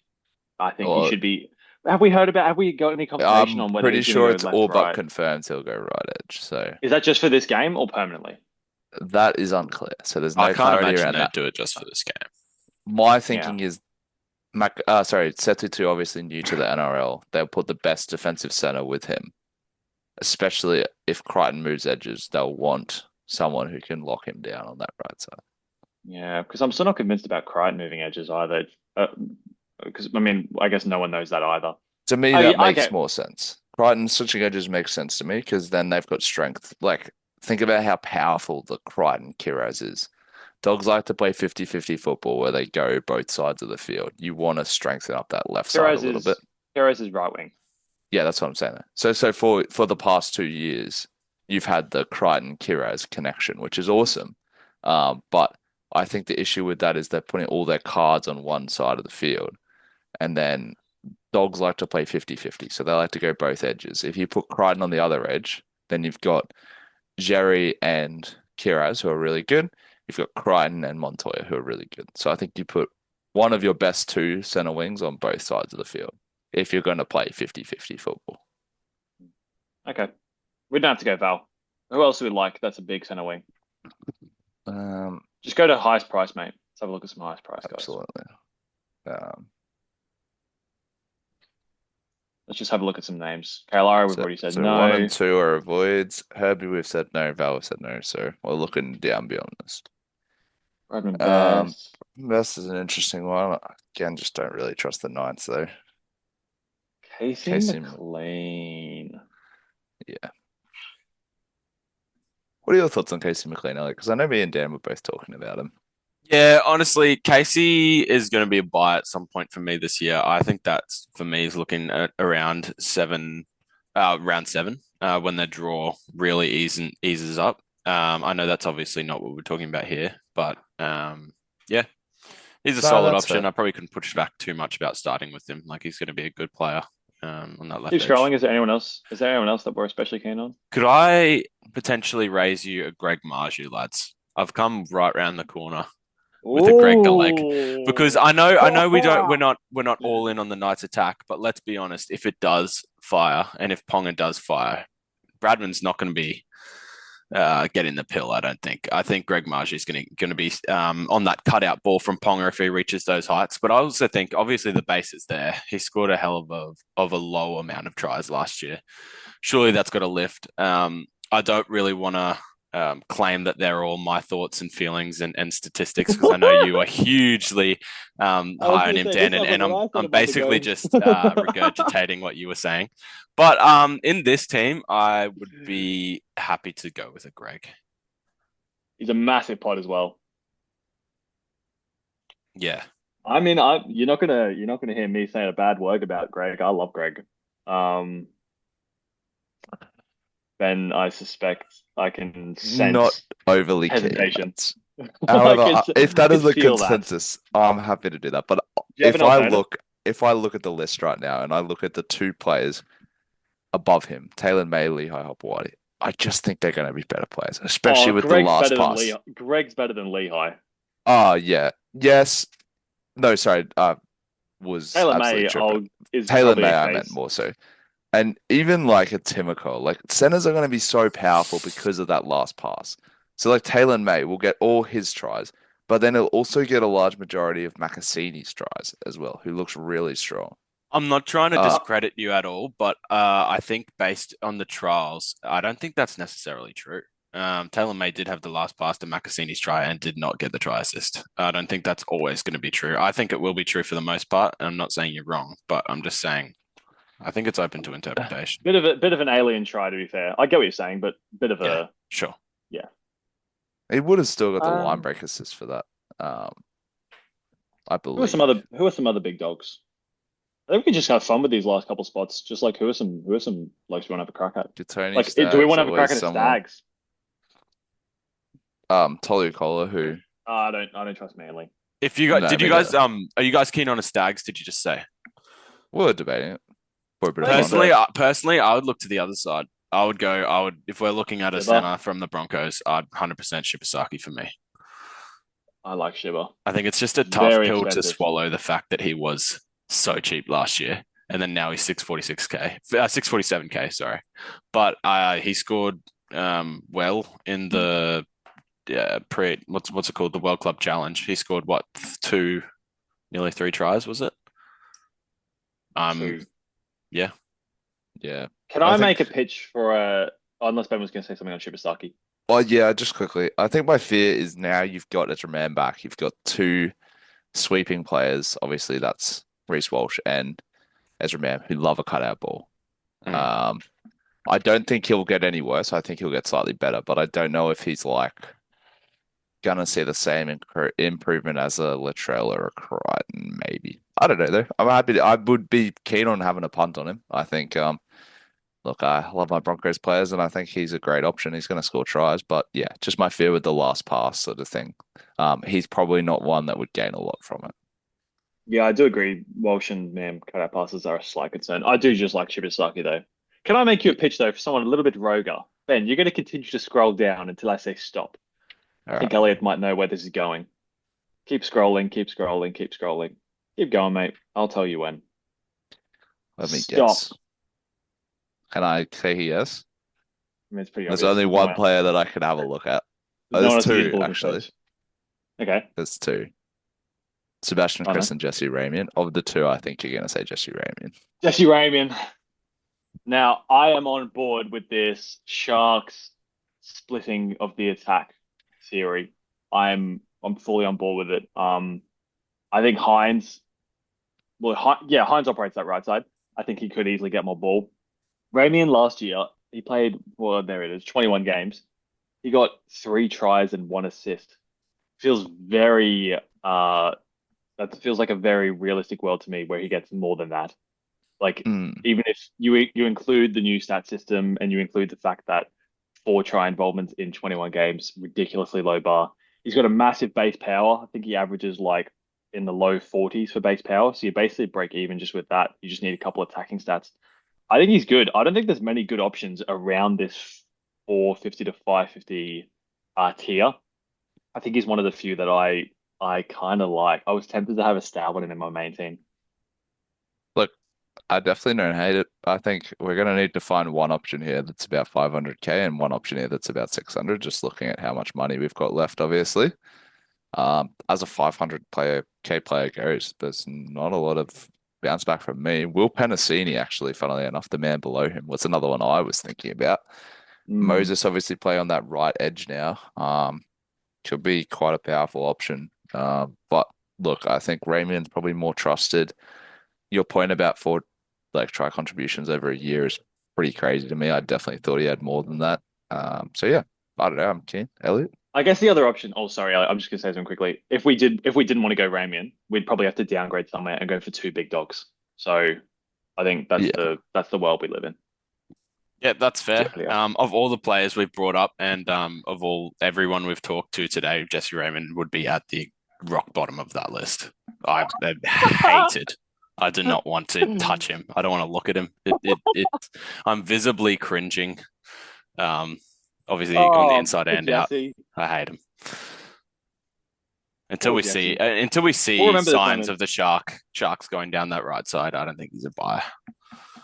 I think he Or should be. Have we got any confirmation I'm on whether pretty he's sure going it's to go left all to but right? confirmed he'll go right edge. So Is that just for this game or permanently? that is unclear. So there's I no can't clarity imagine around they'd that. do it just for this game. My Yeah. thinking is Setu obviously new to the NRL. They'll put the best defensive center with him. Especially if Crichton moves edges, they'll want someone who can lock him down on that right side. Yeah, because I'm still not convinced about Crichton moving edges either. Because I mean, I guess no one knows that either. To me, Oh, that yeah, makes okay. more sense. Crichton switching edges makes sense to me because then they've got strength. Like, think about how powerful the Crichton Kiraz is. Dogs like to play 50-50 football where they go both sides of the field. You want to strengthen up that left side a little bit. Perez is right wing. Yeah, that's what I'm saying. So for the past 2 years, you've had the Crichton Kiraz connection, which is awesome. But I think the issue with that is they're putting all their cards on one side of the field. And then Dogs like to play 50-50, so they like to go both edges. If you put Crichton on the other edge, then you've got Jerry and Kiraz, who are really good. You've got Crichton and Montoya, who are really good. So I think you put one of your best two center wings on both sides of the field if you're going to play 50-50 football. Okay, we don't have to go Val. Who else do we like? That's a big center wing. Just go to highest price, mate. Let's have a look at some highest price guys. Absolutely. Let's just have a look at some names. Kailara, we've already said no. 1 and 2 are avoids. Herbie, we've said no. Val, we've said no. So we're looking down beyond this. Rodman Best. Best is an interesting one. Again, just don't really trust the Knights, though. Casey McLean. Yeah. What are your thoughts on Casey McLean, Elliot? Because I know me and Dan were both talking about him. Yeah, honestly, Casey is going to be a buy at some point for me this year. I think that's for me is looking at around round seven, when the draw really eases up. I know that's obviously not what we're talking about here, but yeah, he's a solid option. Fair. I probably couldn't push back too much about starting with him. Like he's going to be a good player on that left Keep edge. scrolling. Is there anyone else? Is there anyone else that we're especially keen on? Could I potentially raise you a Greg Marju, lads? I've come right round the corner with a Greg Galeg, because I know we're not all in on the Knights attack, but let's be honest, if it does fire and if Ponga does fire, Bradman's not going to be getting the pill. I don't think. I think Greg Marju is going to be on that cutout ball from Ponga if he reaches those heights. But I also think obviously the base is there. He scored a hell of a low amount of tries last year. Surely that's got to lift. I don't really want to claim that they're all my thoughts and feelings and statistics because I know you are hugely high on him, Dan, and I'm basically just regurgitating what you were saying. But in this team, I would be happy to go with a Greg. He's a massive pod as well. Yeah. I mean, you're not gonna hear me saying a bad word about Greg. I love Greg. Um, Ben, I suspect I can Not sense overly keen. hesitation. However, if that is the feel that. consensus, I'm happy to do that. But Do you have if an I alternative? look at the list right now and I look at the two players above him, Taylor May, Lehigh Hopewadi, I just think they're going to be better players, especially Oh, with the last pass. Greg's better than Lehigh. Oh, yeah. Yes. No, sorry. Was Taylor absolutely May tripping. is Taylor probably May, a I meant case. more so. And even like a Timoko, like centers are going to be so powerful because of that last pass. So like Taylor May will get all his tries, but then he'll also get a large majority of Makassini's tries as well, who looks really strong. I'm not trying to Uh, discredit you at all, but I think based on the trials, I don't think that's necessarily true. Taylor May did have the last pass to Makassini's try and did not get the try assist. I don't think that's always going to be true. I think it will be true for the most part. I'm not saying you're wrong, but I'm just saying I think it's open to interpretation. Bit of an alien try, to be fair. I get what you're saying, but bit of Yeah, a sure. yeah. he would have still got the line Um, break assist for that. I who are some believe. other big dogs? I think we can just have fun with these last couple spots. Just like who are some blokes we want to have a crack at? Tony Like, do we want Staggs to have a crack always at a someone. Stags? Tolu Kola, who I don't trust Manly. If you got, no, did you me guys neither. are you guys keen on a Stags? Did you just say? We're debating it for a bit I of think it's fun. Personally, I would look to the other side. I would if we're looking at a Shiba. center from the Broncos, I'd 100% Shibasaki for me. I like Shiba. I think it's just a tough Very pill to expensive. swallow the fact that he was so cheap last year, and then now he's 647k, sorry. But he scored well in the what's it called, the World Club Challenge. He scored what, nearly 3 tries, was it? Two. Yeah. Yeah. Can I I make a think- pitch for unless Ben was going to say something on Shibasaki? Well, yeah, just quickly. I think my fear is now you've got Ezra Man back. You've got two sweeping players. Obviously, that's Reece Walsh and Ezra Man, who love a cutout ball. Mm. I don't think he'll get any worse. I think he'll get slightly better, but I don't know if he's like gonna see the same improvement as a Latrell or a Crichton, maybe. I don't know though. I would be keen on having a punt on him. I think look, I love my Broncos players, and I think he's a great option. He's going to score tries, but yeah, just my fear with the last pass sort of thing. He's probably not one that would gain a lot from it. Yeah, I do agree. Walsh and Mam cutout passes are a slight concern. I do just like Shibasaki though. Can I make you a pitch though for someone a little bit roguer? Ben, you're going to continue to scroll down until I say stop. All I right, think Elliot might know where this is going. Keep scrolling, keep scrolling, keep scrolling. Keep going, mate. I'll tell you when. let me Stop. guess. Can I say yes? I mean, it's pretty There's obvious. only No one player that I could have a look at. no There's one else to use two, bulletin actually. space. Okay. There's two. Sebastian Oh, no. Chris and Jesse Ramian. Of the two, I think you're going to say Jesse Ramian. Jesse Ramian. Now, I am on board with this Sharks splitting of the attack theory. I'm fully on board with it. I think Hines, Hines operates that right side. I think he could easily get more ball. Ramian last year, he played, well, there it is, 21 games. He got 3 tries and 1 assist. Feels very, that feels like a very realistic world to me where he gets more than that. Like, even if you include the new stat system and you include the fact that 4 try involvements in 21 games, ridiculously low bar. He's got a massive base power. I think he averages like in the low 40s for base power. So you basically break even just with that. You just need a couple attacking stats. I think he's good. I don't think there's many good options around this 450 to 550 tier. I think he's one of the few that I kind of like. I was tempted to have a Stalwart in my main team. Look, I definitely don't hate it. I think we're going to need to find one option here that's about 500k and one option here that's about 600, just looking at how much money we've got left, obviously. As a 500k player goes, there's not a lot of bounce back from me. Will Penasini, actually, funnily enough, the man below him, was another one I was thinking about. Moses obviously play on that right edge now. Could be quite a powerful option. But look, I think Ramian's probably more trusted. Your point about four try contributions over a year is pretty crazy to me. I definitely thought he had more than that. So yeah, I don't know. I'm keen. Elliot? I guess the other option. Oh, sorry, I'm just gonna say something quickly. If we didn't want to go Ramian, we'd probably have to downgrade somewhere and go for two big dogs. So I think Yeah. that's the world we live in. Yeah, that's fair. Earlier. Of all the players we've brought up and of everyone we've talked to today, Jesse Raymond would be at the rock bottom of that list. I hated. I do not want to touch him. I don't want to look at him. I'm visibly cringing. Obviously on the inside and out, Jesse. I hate him. Until Poor we Jesse. see We'll remember this signs moment. of the sharks going down that right side, I don't think he's a buy.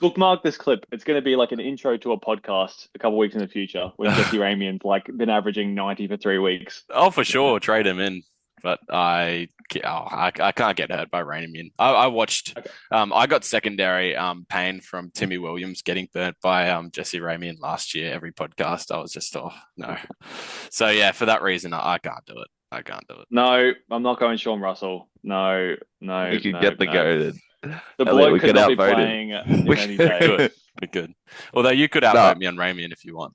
Bookmark this clip. It's going to be like an intro to a podcast a couple weeks in the future when Jesse Ramian's like been averaging 90 for 3 weeks. Oh, for sure, trade him in. But I can't get hurt by reining him in. I watched. Okay. I got secondary pain from Timmy Williams getting burnt by Jesse Ramian last year. Every podcast, I was just no. So yeah, for that reason, I can't do it. I can't do it. No, I'm not going Sean Russell. No. We could no, get the no. goated. The Elliot, bloke we could could not be outvote him. playing in We any could. day. Good, we could. Although you could outvote me on Ramian if you want.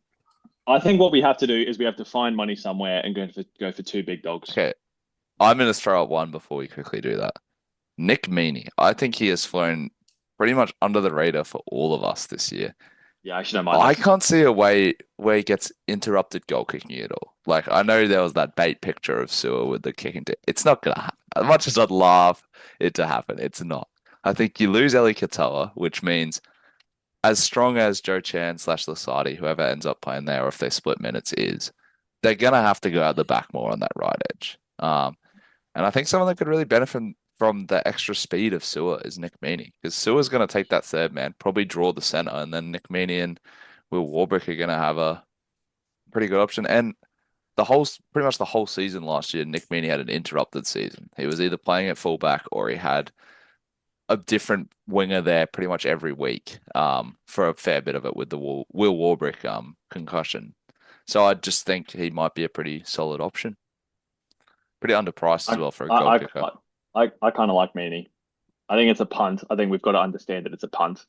I think what we have to do is we have to find money somewhere and go for two big dogs. Okay. I'm going to throw up one before we quickly do that. Nick Meaney. I think he has flown pretty much under the radar for all of us this year. Yeah, I should don't mind. I that. can't see a way where he gets interrupted goal kicking at all. Like, I know there was that bait picture of Sewer with the kicking. It's not going to happen. As much as I'd love it to happen, it's not. I think you lose Eli Katoa, which means as strong as Joe Chan / Lasati, whoever ends up playing there, or if they split minutes is, they're going to have to go out the back more on that right edge. And I think someone that could really benefit from the extra speed of Sewer is Nick Meaney, because Sewer's going to take that third man, probably draw the center, and then Nick Meaney and Will Warbrick are going to have a pretty good option. And pretty much the whole season last year, Nick Meaney had an interrupted season. He was either playing at fullback or he had a different winger there pretty much every week for a fair bit of it with the Will Warbrick concussion. So I just think he might be a pretty solid option. Pretty underpriced as well for a goal kicker. I kind of like Meaney. I think it's a punt. I think we've got to understand that it's a punt.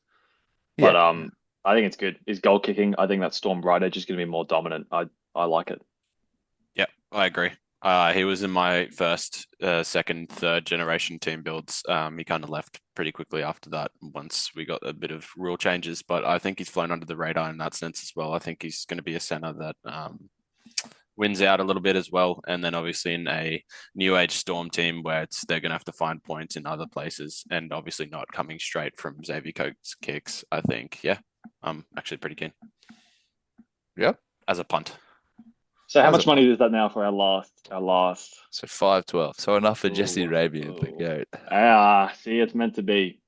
Yeah. But I think it's good. His goal kicking, I think that Storm right edge is going to be more dominant. I like it. Yeah, I agree. He was in my first, second, third generation team builds. He kind of left pretty quickly after that once we got a bit of rule changes, but I think he's flown under the radar in that sense as well. I think he's going to be a center that wins out a little bit as well. And then obviously in a new age Storm team where they're going to have to find points in other places and obviously not coming straight from Xavier Coates' kicks, I think, yeah, I'm actually pretty keen. Yep. As a punt. So how much money is that now for our last? So 512. So enough for Jesse Rabian to go. See, it's meant to be.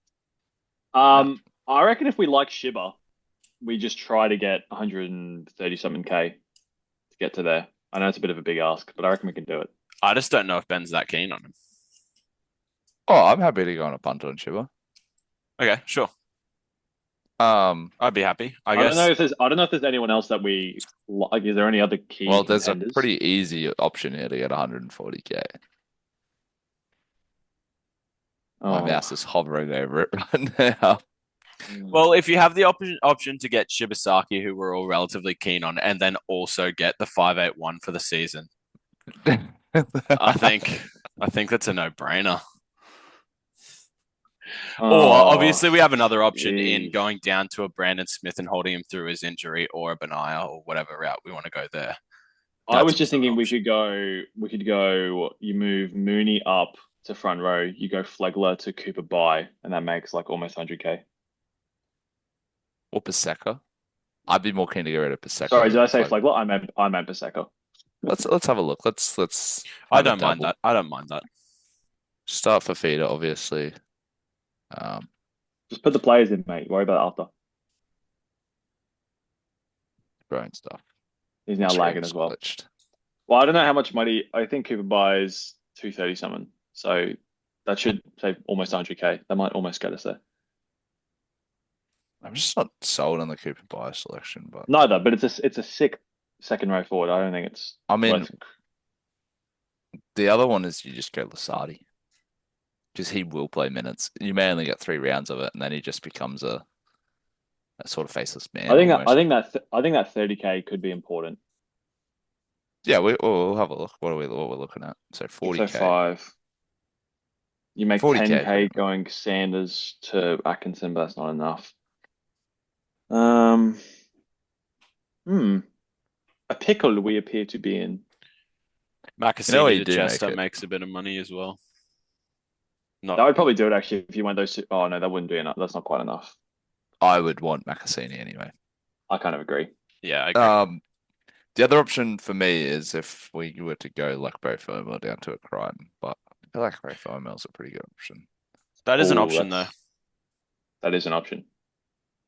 I reckon if we like Shiba, we just try to get 130 something K to get to there. I know it's a bit of a big ask, but I reckon we can do it. I just don't know if Ben's that keen on him. Oh, I'm happy to go on a punt on Shiba. Okay, sure. I'd be happy. I guess. I don't know if there's anyone else that we like. Is there any other key? Well, there's contenders? a pretty easy option here to get 140K. My mouse is hovering over it right now. Well, if you have the option to get Shibasaki, who we're all relatively keen on, and then also get the 581 for the season, I think that's a no-brainer. Or obviously we have another option in going down to a Brandon Smith and holding him through his injury, or a Benaya, or whatever route we want to go there. I was just thinking we could go. You move Mooney up to front row. You go Flegler to Cooper by, and that makes like almost 100K. Or Paseka. I'd be more keen to get rid of Paseka. Sorry, did I say Flegler? I meant Paseka. Let's have a look. Let's. I don't mind that. I don't mind that. Start for feeder, obviously. Just put the players in, mate. Worry about it after. Growing stuff. He's now lagging as well. Glitched. Well, I don't know how much money. I think Cooper buys 230 something. So that should say almost 100K. That might almost get us there. I'm just not sold on the Cooper Bias selection, but Neither, but it's a sick second row forward. I don't think it's. I mean, worth- the other one is you just go Lasardi. Because he will play minutes. You may only get 3 rounds of it, and then he just becomes a sort of faceless man. I think almost. I think that 30K could be important. Yeah, we'll have a look. What we're looking at? So 40K. 605. You make 40K 10K going Sanders to Atkinson, but that's not enough. A pickle we appear to be in. Macassini you to do make Chester it. makes a bit of money as well. Not That would probably do it actually if you went those two. Oh no, that wouldn't be enough. That's not quite enough. I would want Macassini anyway. I kind of agree. yeah, I agree. The other option for me is if we were to go like Bo Fermor down to a Crichton, but I feel like Ray Fermor's a pretty good option. That is an Ooh, option though. That is an option.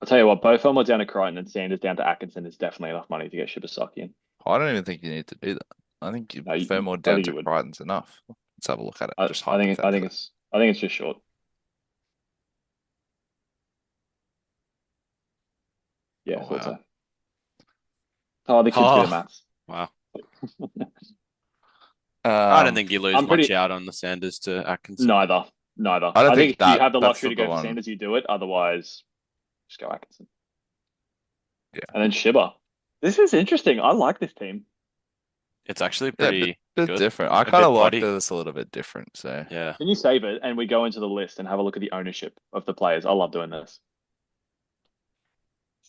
I'll tell you what, both of them are down to Crichton and Sanders down to Atkinson is definitely enough money to get Shibasaki in. I don't even think you need to do that. I think No, Fermor I down think to you would. Crichton's enough. Let's have a look at it. I Just think hypothetically. I think it's just short. Yeah, Oh, I thought wow. so. Oh, the kid's good at maths. Wow. I don't think you lose I'm much pretty- out on the Sanders to Atkinson. Neither. I don't I think think if that- you have the that's luxury to the go for one. Sanders, you do it. Otherwise, just go Atkinson. Yeah. And then Shiba. This is interesting. I like this team. It's actually Yeah, pretty bit good. different. I A kind of bit like body. that it's a little bit different. So Yeah. Can you save it and we go into the list and have a look at the ownership of the players? I love doing this.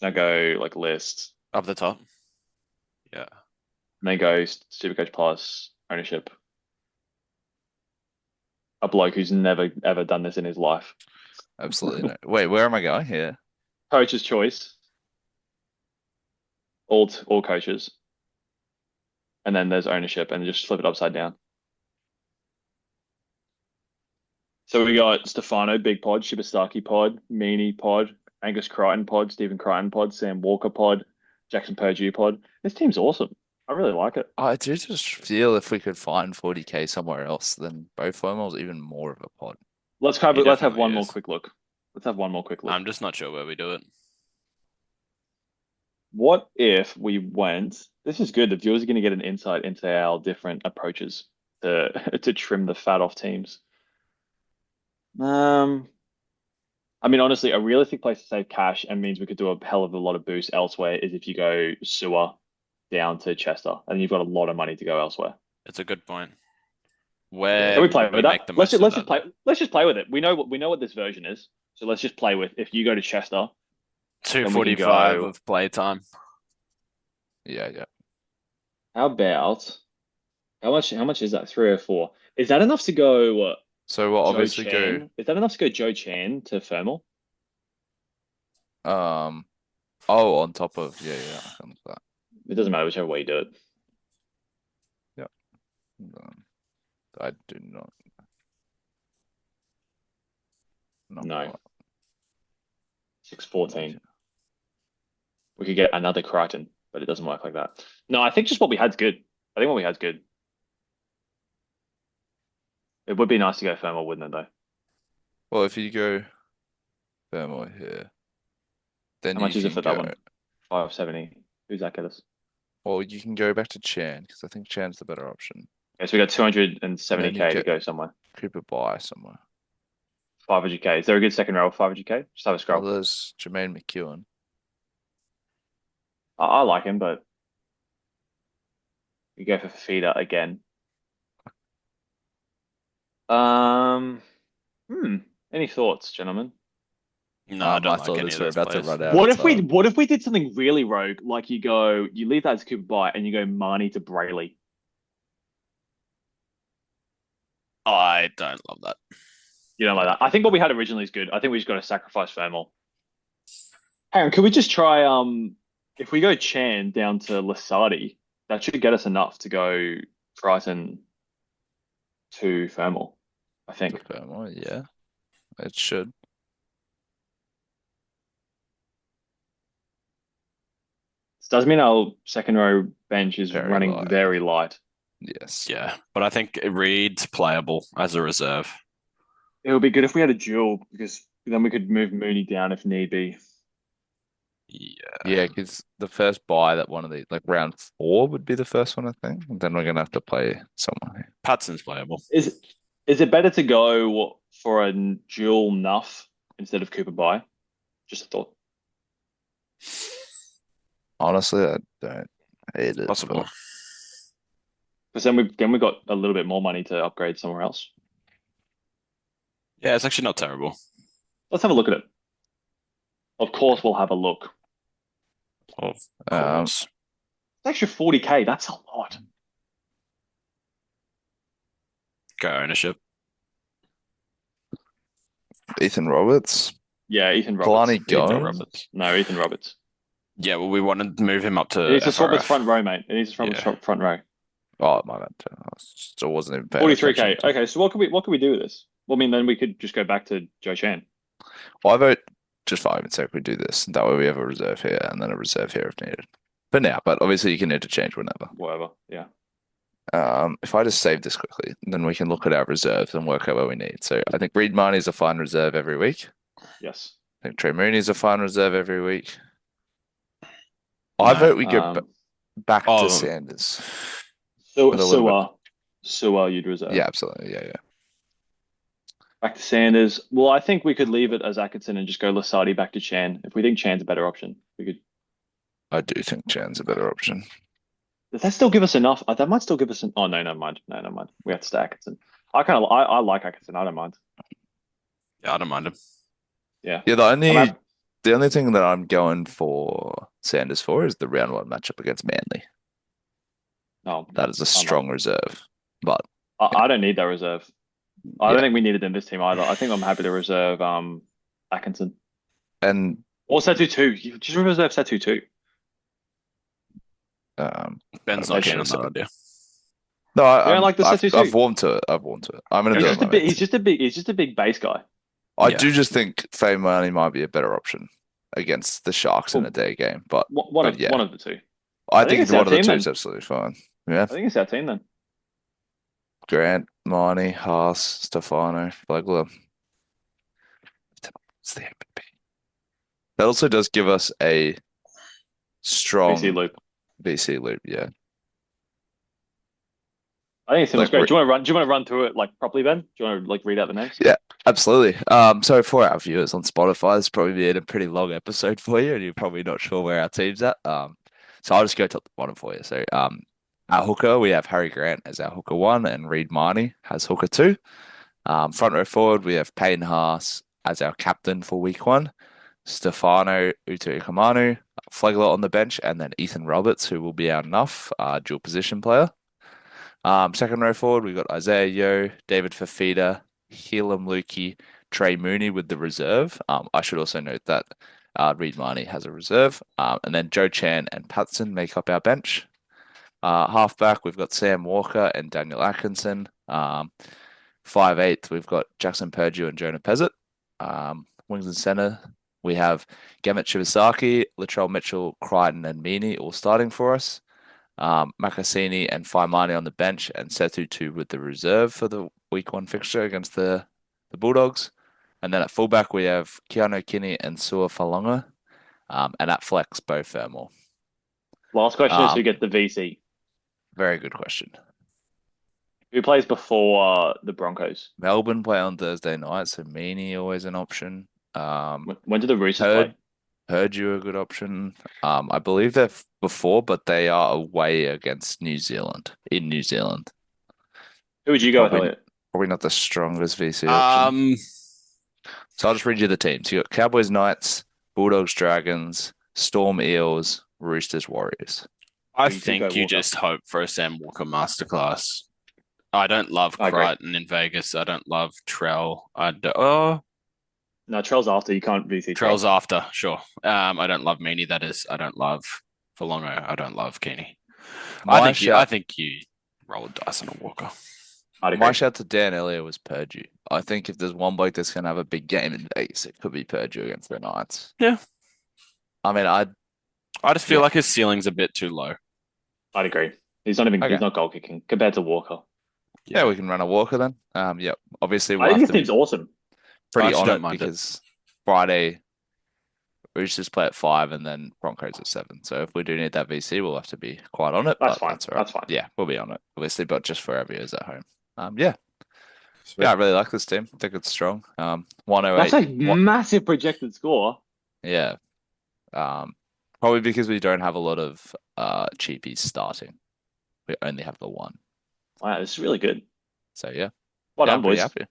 Now go like list, Up the top. Yeah. and then go Supercoach Plus ownership. A bloke who's never ever done this in his life. absolutely no. Wait, where am I going here? Coach's choice. All coaches. And then there's ownership and just flip it upside down. So we got Stefano, Big Pod, Shibasaki Pod, Meany Pod, Angus Crichton Pod, Stephen Crichton Pod, Sam Walker Pod, Jackson Purdue Pod. This team's awesome. I really like it. I do just feel if we could find 40K somewhere else, then Bo Fermor's even more of a pod. Let's He have one definitely more is. quick look. Let's have one more quick look. I'm just not sure where we do it. What if we went? This is good. The viewers are going to get an insight into our different approaches to to trim the fat off teams. I mean, honestly, a realistic place to save cash and means we could do a hell of a lot of boosts elsewhere is if you go Sewer down to Chester, and you've got a lot of money to go elsewhere. It's a good point. Where Can we play would with make that? the Let's most just, of play. that? Let's just play with it. We know what this version is, so let's just play with. If you go to Chester, 245 go- of playtime. Yeah. how about how much is that? 304. Is that enough to go? So we'll Joe obviously Chan? Is that enough to go Joe Chan to Thermal? go. Oh, on top of I can look at that. It doesn't matter whichever way you do it. I do not. Not No. quite. 614. We could get another Crichton, but it doesn't work like that. No, I think just what we had's good. I think what we had's good. It would be nice to go Thermal, wouldn't it, though? Well, if you go Fermor here, then How much you is it can for that go- one? 570. Who's that get us? Well, you can go back to Chan because I think Chan's the better option. Okay, so we got 270K to get- go somewhere. Cooper buy somewhere. 500K. Is there a good second row of 500K? Just have a Well, scroll. there's Jermaine McEwen. I like him, but you go for Fafita again. Any thoughts, gentlemen? No, I don't I like thought any this of were those about to players. run out. What if we did something really rogue? Like you leave that as Cooper by and you go Marnie to Brayley. I don't love that. You don't like that. I think what we had originally is good. I think we just got to sacrifice Thermal. Hang on, could we just try if we go Chan down to Lasardi, that should get us enough to go Triton to Thermal, I think. Fermor, yeah, it should. This does mean our second row bench is Very running light. very light. Yes. Yeah, but I think Reed's playable as a reserve. It would be good if we had a duel because then we could move Mooney down if need be. Yeah, because the first bye that one of the like round 4 would be the first one, I think. And then we're gonna have to play someone. Patson's playable. Is it better to go for a dual nuff instead of Cooper buy? Just a thought. Honestly, I don't hate it. Possible. but Because then we got a little bit more money to upgrade somewhere else. Yeah, it's actually not terrible. Let's have a look at it. Of course, we'll have a look. Of Um, course. It's extra 40K. That's a lot. Go ownership. Ethan Roberts. Yeah, Ethan Kalani Roberts. Ethan Gomes? Roberts. No, Ethan Roberts. Yeah, well, we wanted to move him up to It needs to swap his FRF. front row, mate. It needs to swap his Yeah. front row. Oh, my bad. I still wasn't even paying 43K. attention to it. Okay, so what could we do with this? Well, I mean, then we could just go back to Joe Chan. Well, I vote just for argument's sake we do this. That way we have a reserve here and then a reserve here if needed. For now, but obviously you can interchange whenever. Whatever. Yeah. If I just save this quickly, then we can look at our reserves and work out what we need. So I think Reed Marnie is a fine reserve every week. Yes. I think Trey Mooney is a fine reserve every week. I vote we go back Oh. to Sanders. So with a little Sewer, you'd reserve. Yeah, absolutely. Yeah. Back to Sanders. Well, I think we could leave it as Atkinson and just go Lasardi back to Chan. If we think Chan's a better option, we could. I do think Chan's a better option. Does that still give us enough? That might still give us an. Oh no, never mind. No, never mind. We have to stay Atkinson. I like Atkinson. I don't mind. Yeah, I don't mind him. Yeah. Yeah, I'm the only thing that I'm going for Sanders for is the round 1 matchup against Manly. No, That is a strong reserve. But I don't need that reserve. I don't think we need it in this team either. I think I'm happy to reserve Atkinson and or Satu 2. You just reserve Satu 2. Ben's I not keen on should that idea. no, You don't like the I've Satu 2? warmed to it. I'm gonna He's do it. he's just a big base guy. I Yeah. do just think Faye Marnie might be a better option against the Sharks in a day game. But One of yeah. one of the two. I think think it's one our of the team two then. is absolutely fine. Yeah. I think it's our team then. Grant, Marnie, Haas, Stefano, Flegler. It's the MVP. That also does give us a strong BC loop. BC loop, yeah. I think it sounds Like, great. Do you want to run through it like properly, Ben? Do you want to like read out the names? Yeah, absolutely. So for our viewers on Spotify, this probably been a pretty long episode for you, and you're probably not sure where our team's at. So I'll just go top to bottom for you. So our hooker, we have Harry Grant as our hooker 1, and Reed Marnie has hooker 2. Front row forward, we have Payne Haas as our captain for week 1. Stefano Utuikamanu, Flegler on the bench, and then Ethan Roberts, who will be our nuff, dual position player. Second row forward, we've got Isaiah Yeo, David Fafita, Helam Lukey, Trey Mooney with the reserve. I should also note that Reed Marnie has a reserve. And then Joe Chan and Patson make up our bench. Halfback, we've got Sam Walker and Daniel Atkinson. 5'8", we've got Jackson Purdue and Jonah Pezzett. Wings and centre, we have Gemmet Shibasaki, Latrell Mitchell, Crichton, and Meaney all starting for us. Makasini and Faimani on the bench, and Setu 2 with the reserve for the week 1 fixture against the Bulldogs. And then at fullback, we have Keanu Kinney and Sua Falonga. And at flex, Bo Fermor. Last question is who gets the VC? Very good question. Who plays before the Broncos? Melbourne play on Thursday night, so Meaney always an option. When do the Roosters play? Heard you a good option. I believe they're before, but they are away against New Zealand, in New Zealand. Who would you go with, Elliot? Probably not the strongest VC option. So I'll just read you the teams. You got Cowboys, Knights, Bulldogs, Dragons, Storm, Eels, Roosters, Warriors. I You could think go you Walker. just hope for a Sam Walker masterclass. I don't love I agree. Crichton in Vegas. I don't love Trell. No, Trell's after. You can't VC Trell's after, sure. I don't love Meaney. That is, I don't love Falongo. I don't love Keeney. I think you roll a dice on a Walker. My shout to Dan earlier was Purdue. I think if there's one bloke that's going to have a big game in Vegas, it could be Purdue against the Knights. Yeah. I mean, I just feel like his ceiling's a bit too low. I'd agree. He's not goal kicking compared to Walker. Yeah, we can run a Walker then. Yep. Obviously, I we'll think have this to be team's awesome. pretty I actually on don't it mind it. because Friday Roosters play at 5 and then Broncos at 7. So if we do need that VC, we'll have to be quite on it. That's but fine. That's all right. That's fine. Yeah, we'll be on it, obviously, but just for our viewers at home. Yeah. Sweet. Yeah, I really like this team. I think it's strong. 108. That's a massive projected score. Yeah. Probably because we don't have a lot of cheapies starting. We only have the one. Wow, this is really good. So yeah. Well Yeah, done, I'm pretty boys. happy.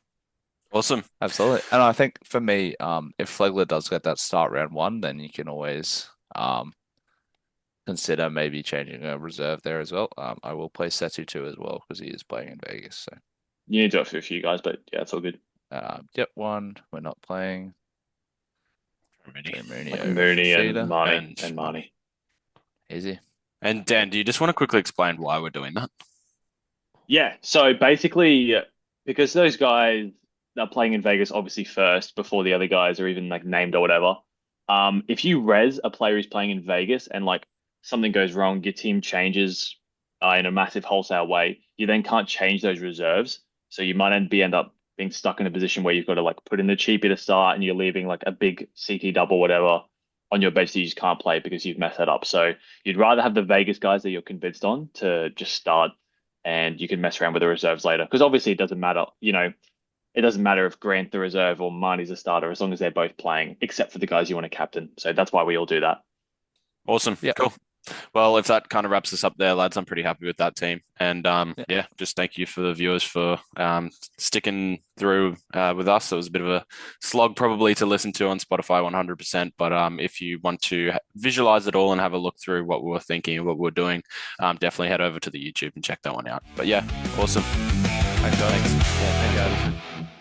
Awesome. Absolutely. And I think for me, if Flegler does get that start round 1, then you can always consider maybe changing a reserve there as well. I will play Setu too as well because he is playing in Vegas. So You need to do it for a few guys, but yeah, it's all good. yep, 1. We're not playing. Mooney. Like over Mooney Fifita. and Marnie. Easy. And Dan, do you just want to quickly explain why we're doing that? Yeah, so basically, because those guys are playing in Vegas obviously first before the other guys are even like named or whatever. If you res a player who's playing in Vegas and like something goes wrong, your team changes in a massive wholesale way, you then can't change those reserves. So you might end up being stuck in a position where you've got to like put in the cheapie to start and you're leaving like a big CT double whatever on your bench that you just can't play because you've messed that up. So you'd rather have the Vegas guys that you're convinced on to just start, and you can mess around with the reserves later. Because obviously it doesn't matter, it doesn't matter if Grant the reserve or Marnie's a starter as long as they're both playing, except for the guys you want to captain. So that's why we all do that. Awesome. Yeah. Cool. Well, if that kind of wraps us up there, lads, I'm pretty happy with that team. And just thank you for the viewers for sticking through with us. It was a bit of a slog probably to listen to on Spotify 100%. But if you want to visualize it all and have a look through what we were thinking and what we were doing, definitely head over to the YouTube and check that one out. But yeah, awesome. Thanks, guys. Thanks. Yeah, thank you, guys.